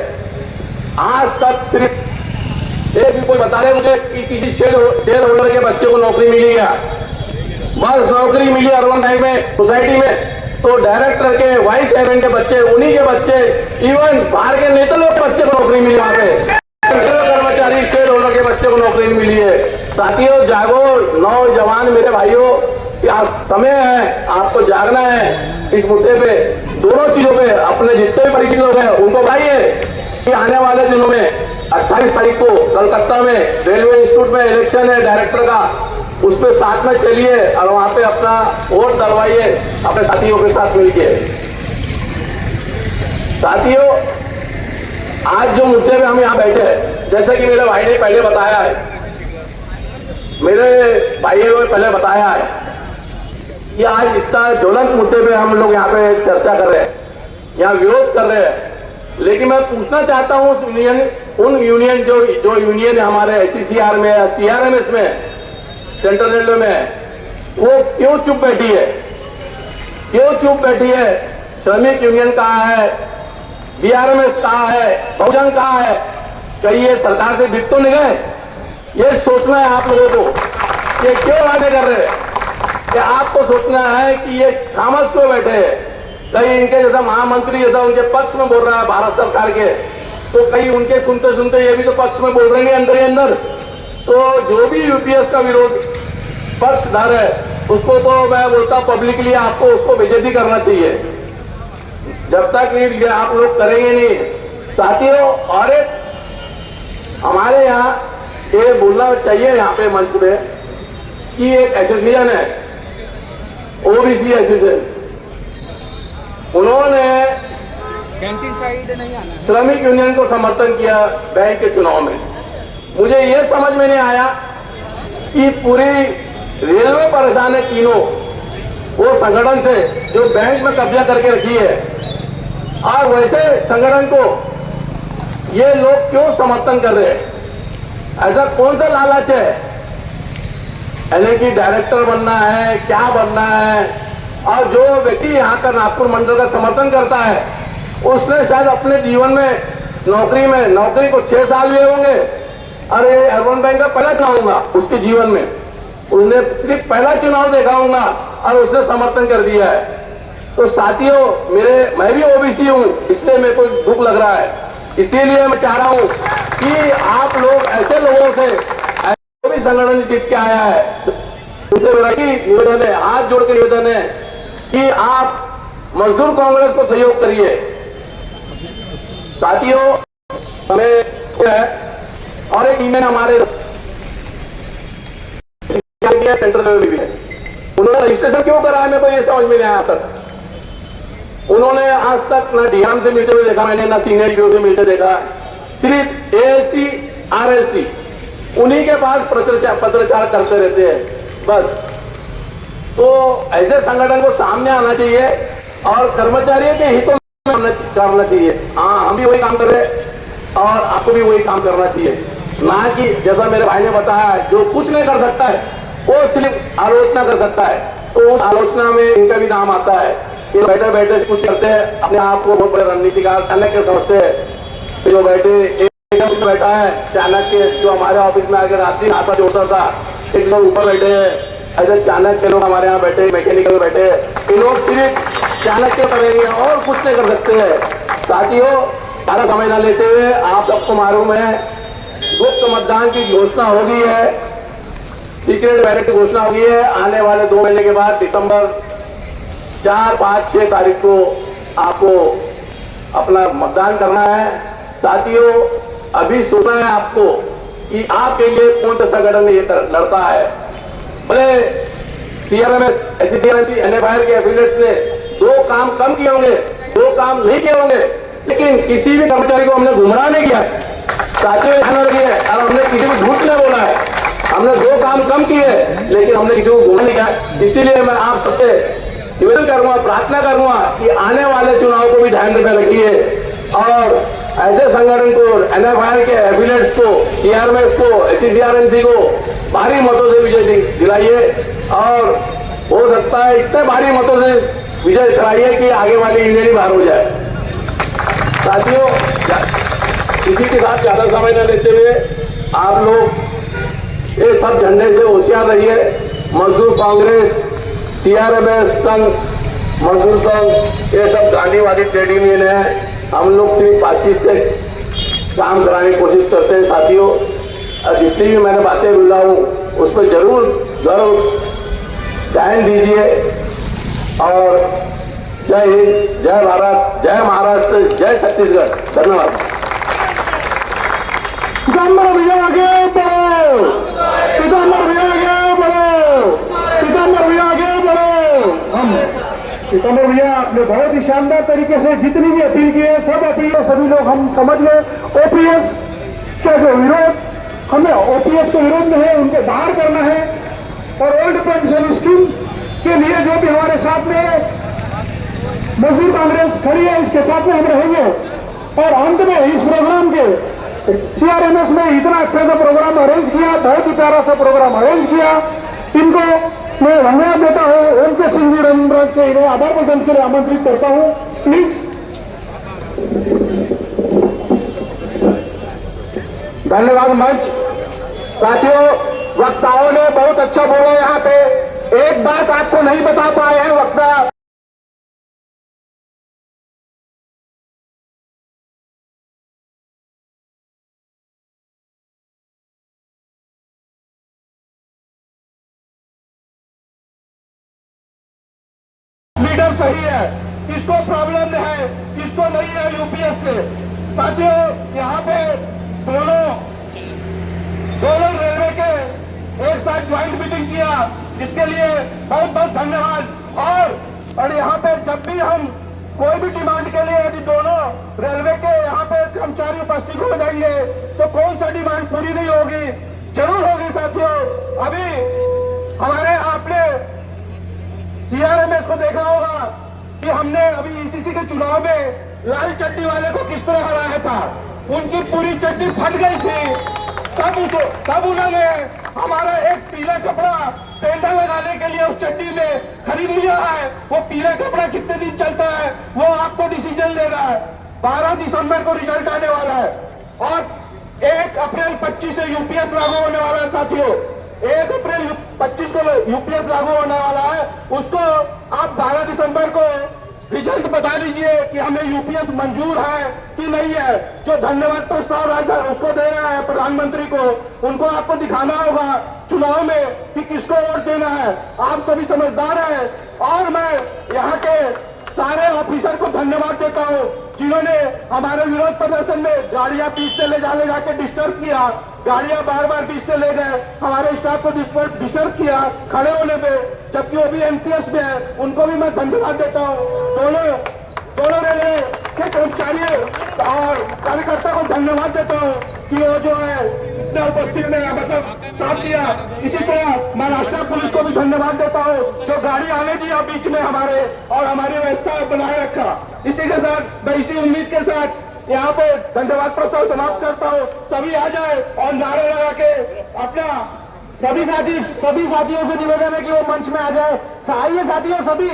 आज तक सिर्फ एक भी कोई बता रहे मुझे कि किसी शेयर होल्डर के बच्चे को नौकरी मिली है? बस नौकरी मिली अर्बन बैंक में, सोसाइटी में, तो डायरेक्टर के, वाइस चेयरमैन के बच्चे, उन्हीं के बच्चे, इवन बाहर के नेता लोग के बच्चे को नौकरी मिली वहां पे, कर्मचारी शेयर होल्डर के बच्चे को नौकरी मिली है। साथियों, जागो नौजवान मेरे भाइयों, समय है, आपको जागना है इस मुद्दे पे, दोनों चीजों पे। अपने जितने भी परिचित लोग हैं उनको बताइए कि आने वाले दिनों में 28 तारीख को कलकत्ता में रेलवे इंस्टीट्यूट में इलेक्शन है डायरेक्टर का, उस पर साथ में चलिए और वहां पे अपना वोट डलवाइए अपने साथियों के साथ मिलकर। साथियों, आज जो मुद्दे पे हम यहाँ बैठे हैं, जैसे कि मेरे भाई ने पहले बताया है, मेरे भाइयों ने पहले बताया है कि आज इतना ज्वलंत मुद्दे पे हम लोग यहाँ पे चर्चा कर रहे हैं, यहाँ विरोध कर रहे हैं। लेकिन मैं पूछना चाहता हूँ उन यूनियन जो यूनियन है हमारे HCCR में या CRMS में, सेंट्रल रेलवे में, वो क्यों चुप बैठी है? क्यों चुप बैठी है? श्रमिक यूनियन कहाँ है? BRMS कहाँ है? बहुजन कहाँ है? कहीं ये सरकार से दिख तो नहीं गए? ये सोचना है आप लोगों को, ये क्यों वादे कर रहे हैं? कि आपको सोचना है कि ये खामोश क्यों बैठे हैं? कहीं इनके जैसा महामंत्री जैसा उनके पक्ष में बोल रहा है भारत सरकार के, तो कहीं उनके सुनते सुनते ये भी तो पक्ष में बोल रहे हैं अंदर ही अंदर। तो जो भी UPS का विरोध पक्षधर है, उसको तो मैं बोलता हूं पब्लिकली आपको उसको बेइज्जती करना चाहिए, जब तक ये आप लोग करेंगे नहीं। साथियों, और एक हमारे यहाँ ये बोलना चाहिए यहाँ पे मंच पे कि एक एसोसिएशन है, OBC एसोसिएशन, उन्होंने श्रमिक यूनियन को समर्थन किया बैंक के चुनाव में। मुझे ये समझ में नहीं आया कि पूरी रेलवे परेशान है तीनों वो संगठन से जो बैंक में कब्जा करके रखी है, और वैसे संगठन को ये लोग क्यों समर्थन कर रहे हैं? ऐसा कौन सा लालच है? यानी कि डायरेक्टर बनना है, क्या बनना है? और जो व्यक्ति यहाँ का नागपुर मंडल का समर्थन करता है, उसने शायद अपने जीवन में नौकरी को 6 साल हुए होंगे, और ये अर्बन बैंक का पहला चुनाव होगा उसके जीवन में, उसने सिर्फ पहला चुनाव देखा होगा और उसने समर्थन कर दिया है। तो साथियों, मैं भी OBC हूँ, इसलिए मेरे को दुख लग रहा है। इसीलिए मैं चाह रहा हूँ कि आप लोग ऐसे लोगों से, जो भी संगठन जीत के आया है, उसे मेरा निवेदन है, हाथ जोड़ के निवेदन है कि आप मजदूर कांग्रेस को सहयोग करिए। साथियों, हमें और एक ईमेल हमारे सेंट्रल रेलवे भी है, उन्होंने रजिस्ट्रेशन क्यों कराया मेरे को ये समझ में नहीं आया तक। उन्होंने आज तक ना DRM से मिलते हुए देखा मैंने, ना सीनियर DPO से मिलते देखा, सिर्फ ALC RLC उन्हीं के पास पत्रचार करते रहते हैं बस। तो ऐसे संगठन को सामने आना चाहिए और कर्मचारियों के हितों में करना चाहिए। हाँ, हम भी वही काम कर रहे हैं और आपको भी वही काम करना चाहिए, ना कि जैसा मेरे भाई ने बताया जो कुछ नहीं कर सकता है वो सिर्फ आलोचना कर सकता है, तो उस आलोचना में इनका भी नाम आता है। ये बैठे बैठे कुछ करते हैं, अपने आप को बहुत बड़े रणनीतिकार चाणक्य समझते हैं। जो बैठे बैठा है चाणक्य, जो हमारे ऑफिस में आकर रात्रि नाश्ता जोड़ता था, एक लोग ऊपर बैठे हैं, ऐसे चाणक्य लोग हमारे यहाँ बैठे, मैकेनिकल बैठे, ये लोग सिर्फ चाणक्य करेंगे और कुछ नहीं कर सकते हैं। साथियों, सारा समय न लेते हुए, आप सबको मालूम है गुप्त मतदान की घोषणा हो गई है, सीक्रेट बैलेट की घोषणा हो गई है। आने वाले 2 महीने के बाद दिसंबर 4, 5, 6 तारीख को आपको अपना मतदान करना है। साथियों, अभी सोचना है आपको कि आपके लिए कौन सा संगठन ये लड़ता है। भले सीआरएमएस, एससीआरएमसी, एनएफआईआर के एफिलिएट्स ने 2 काम कम किए होंगे, 2 काम नहीं किए होंगे, लेकिन किसी भी कर्मचारी को हमने गुमराह नहीं किया है, साथियों ध्यान रखिए, और हमने किसी को झूठ नहीं बोला है। हमने 2 काम कम किए, लेकिन हमने किसी को गुमराह नहीं किया। इसीलिए मैं आप सबसे निवेदन करूंगा, प्रार्थना करूंगा कि आने वाले चुनाव को भी ध्यान में रखिए और ऐसे संगठन को, एनएफआईआर के एफिलिएट्स को, सीआरएमएस को, एससीआरएमसी को भारी मतों से विजय दिलाइए और हो सकता है इतने भारी मतों से विजय दिलाइए कि आगे वाली इंडियन ही बाहर हो जाए। साथियों, किसी के साथ ज्यादा समय न लेते हुए आप लोग ये सब झंडे से होशियार रहिए। मजदूर कांग्रेस, सीआरएमएस संघ, मजदूर संघ, ये सब गांधीवादी ट्रेड यूनियन है। हम लोग सिर्फ बातचीत से काम कराने की कोशिश करते हैं। साथियों, जितनी भी मैंने बातें बोला हूँ उस पर जरूर ध्यान दीजिए और जय हिंद, जय भारत, जय महाराष्ट्र, जय छत्तीसगढ़। धन्यवाद। पीताम्बर भैया आगे बढ़ो, पीताम्बर भैया आगे बढ़ो, पीताम्बर भैया आगे बढ़ो। हम पीताम्बर भैया ने बहुत ही शानदार तरीके से जितनी भी अपील की है, सब अपील सभी लोग हम समझ गए। ओपीएस का जो विरोध, हमें ओपीएस के विरोध में है, उनको बाहर करना है और ओल्ड पेंशन स्कीम के लिए जो भी हमारे साथ में मजदूर कांग्रेस खड़ी है, इसके साथ में हम रहेंगे। और अंत में इस प्रोग्राम के सीआरएमएस में इतना अच्छा सा प्रोग्राम अरेंज किया, बहुत ही प्यारा सा प्रोग्राम अरेंज किया, इनको मैं धन्यवाद देता हूँ। एम के सिंह जी रविंद्र के इन्हें आभार प्रकट के लिए आमंत्रित करता हूँ। प्लीज। धन्यवाद मंच। साथियों, वक्ताओं ने बहुत अच्छा बोला। यहाँ पे एक बात आपको नहीं बता पाए हैं वक्ता, लीडर सही है, किसको प्रॉब्लम है, किसको नहीं है यूपीएस से। साथियों, यहाँ पे दोनों रेलवे के एक साथ ज्वाइंट मीटिंग किया, इसके लिए बहुत बहुत धन्यवाद। और यहाँ पे जब भी हम कोई भी डिमांड के लिए यदि दोनों रेलवे के यहाँ पे कर्मचारी उपस्थित हो जाएंगे तो कौन सा डिमांड पूरी नहीं होगी, जरूर होगी। साथियों, अभी हमारे आपने सीआरएमएस को देखा होगा कि हमने अभी ईसीसी के चुनाव में लाल चड्डी वाले को किस तरह हराया था। उनकी पूरी चड्डी फट गई थी, तब उन्होंने हमारा एक पीला कपड़ा पेंडा लगाने के लिए उस चड्डी में खरीद लिया है। वो पीला कपड़ा कितने दिन चलता है वो आपको डिसीजन लेना है। 12 दिसंबर को रिजल्ट आने वाला है और 1 अप्रैल 25 से यूपीएस लागू होने वाला है। साथियों, 1 अप्रैल 25 को यूपीएस लागू होने वाला है। उसको आप 12 दिसंबर को रिजल्ट बता दीजिए कि हमें यूपीएस मंजूर है कि नहीं है। जो धन्यवाद प्रस्ताव आया उसको देना है प्रधानमंत्री को, उनको आपको दिखाना होगा चुनाव में कि किसको वोट देना है। आप सभी समझदार हैं और मैं यहाँ के सारे ऑफिसर को धन्यवाद देता हूँ जिन्होंने हमारे विरोध प्रदर्शन में गाड़ियां बीच से ले जाके डिस्टर्ब किया, गाड़ियां बार बार बीच से ले गए, हमारे स्टाफ को डिस्टर्ब किया खड़े होने पे, जबकि वो भी एमटीएस में है। उनको भी मैं धन्यवाद देता हूँ। दोनों रेलवे के कर्मचारी और कार्यकर्ता को धन्यवाद देता हूँ कि वो जो है इतना उपस्थित में मतलब साथ दिया। इसी तरह मैं राष्ट्रीय पुलिस को भी धन्यवाद देता हूँ जो गाड़ी आने दिया बीच में हमारे और हमारी व्यवस्था बनाए रखा। इसी के साथ मैं इसी उम्मीद के साथ यहाँ पे धन्यवाद प्रस्ताव समाप्त करता हूँ। सभी आ जाए और नारे लगा के अपना सभी साथियों से निवेदन है कि वो मंच में आ जाए। आइए साथियों, सभी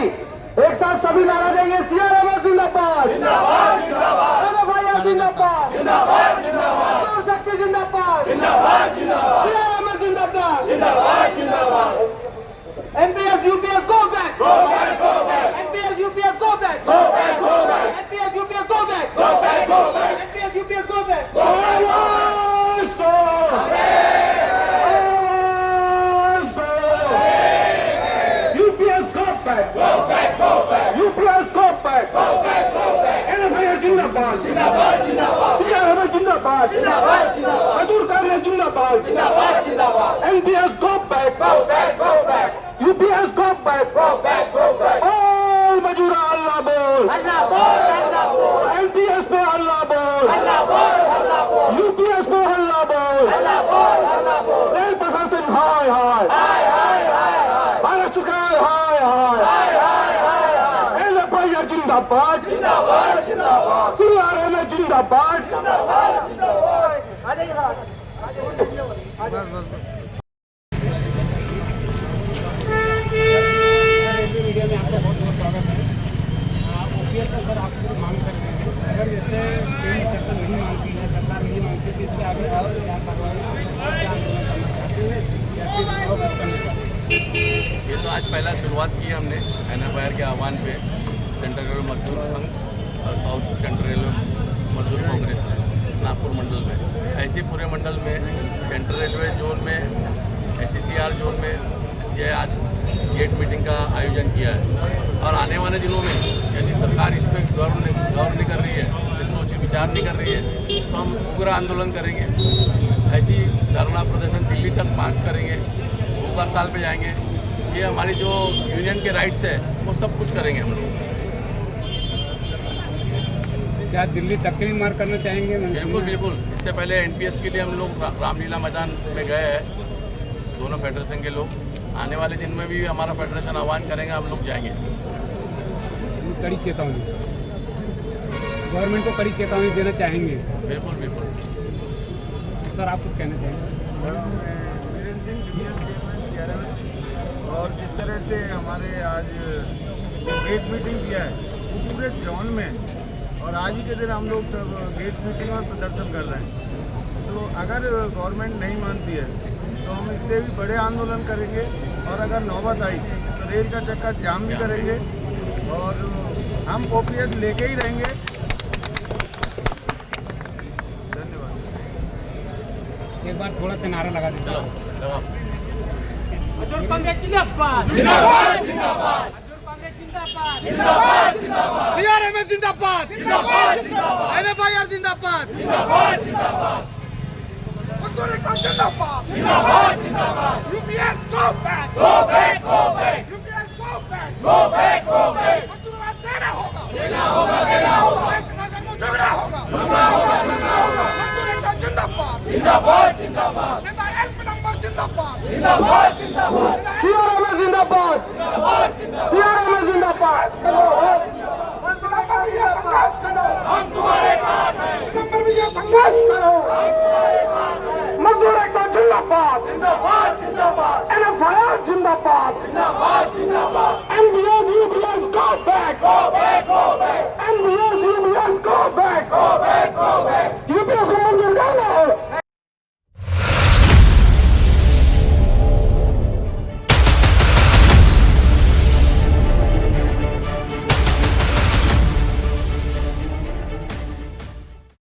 एक साथ सभी नारा देंगे। सीआरएमएस जिंदाबाद, जिंदाबाद, जिंदाबाद, जिंदाबाद, जिंदाबाद, जिंदाबाद, शक्ति जिंदाबाद, जिंदाबाद, जिंदाबाद, सीआरएमएस जिंदाबाद, जिंदाबाद, जिंदाबाद। एमपीएस यूपीएस गो back, go back, go back. MPS UPS गो back, go back, go back. MPS UPS गो back, go back, go back. MPS UPS गो back, go back, go back. UPS गो back, go back, go back. NFIR जिंदाबाद, जिंदाबाद, जिंदाबाद। सीआरएमएस जिंदाबाद, जिंदाबाद, जिंदाबाद। मजदूर कांग्रेस जिंदाबाद, जिंदाबाद, जिंदाबाद। MPS go back, go back, go back. UPS go जिंदाबाद जिंदाबाद जिंदाबाद CRM जिंदाबाद मीडिया में आपका बहुत बहुत स्वागत है। आप ओपीएस का सर आप लोग मांग कर रहे हैं, अगर जैसे केंद्र सरकार नहीं मांगती है, सरकार नहीं मांगती तो इससे आगे और क्या कार्रवाई और क्या आंदोलन करना चाहते हैं या फिर और कुछ करना चाहते हैं? ये तो आज पहला शुरुआत की हमने NFIR के आह्वान पे सेंट्रल रेलवे मजदूर संघ और साउथ सेंट्रल रेलवे मजदूर कांग्रेस नागपुर मंडल में, ऐसे पूरे मंडल में सेंट्रल रेलवे जोन में SCCR जोन में ये आज गेट मीटिंग का आयोजन किया है। और आने वाले दिनों में यदि सरकार इस पर गौर नहीं कर रही है, सोच विचार नहीं कर रही है, तो हम पूरा आंदोलन करेंगे। ऐसी धरना प्रदर्शन दिल्ली तक मार्च करेंगे, भूख हड़ताल पे जाएंगे। ये हमारी जो यूनियन के राइट्स है वो सब कुछ करेंगे हम लोग। क्या दिल्ली तक के भी मार करना चाहेंगे? बिल्कुल बिल्कुल। इससे पहले NPS के लिए हम लोग रामलीला मैदान में गए हैं, दोनों फेडरेशन के लोग। आने वाले दिन में भी हमारा फेडरेशन आह्वान करेंगे, हम लोग जाएंगे। कड़ी चेतावनी, गवर्नमेंट को कड़ी चेतावनी देना चाहेंगे? बिल्कुल बिल्कुल। सर आप कुछ कहना चाहेंगे? और जिस तरह से हमारे आज गेट मीटिंग किया है पूरे जोन में, और आज ही के दिन हम लोग सब गेट मीटिंग और प्रदर्शन कर रहे हैं। तो अगर गवर्नमेंट नहीं मानती है तो हम इससे भी बड़े आंदोलन करेंगे, और अगर नौबत आई तो रेल का चक्का जाम भी करेंगे, और हम OPS लेके ही रहेंगे। धन्यवाद। एक बार थोड़ा सा नारा लगा दीजिए। चलो मजदूर कांग्रेस जिंदाबाद जिंदाबाद जिंदाबाद, मजदूर कांग्रेस जिंदाबाद जिंदाबाद जिंदाबाद, CRM जिंदाबाद जिंदाबाद जिंदाबाद, NFIR जिंदाबाद जिंदाबाद जिंदाबाद, मजदूर कांग्रेस जिंदाबाद जिंदाबाद जिंदाबाद, UPS go back go back go back, UPS go back go back go back, मजदूर का देना होगा देना होगा देना होगा, प्रशासन को झगड़ा होगा झगड़ा होगा झगड़ा होगा, मजदूर कांग्रेस जिंदाबाद जिंदाबाद जिंदाबाद, नेता एलपी नंबर जिंदाबाद जिंदाबाद जिंदाबाद, CRM जिंदाबाद जिंदाबाद जिंदाबाद, CRM जिंदाबाद नंबर भी ये संघर्ष करो, हम तुम्हारे साथ हैं, नंबर भी ये संघर्ष करो। मजदूर एकता जिंदाबाद जिंदाबाद जिंदाबाद, NFIR जिंदाबाद जिंदाबाद जिंदाबाद, NBS UPS go back go back go back, NBS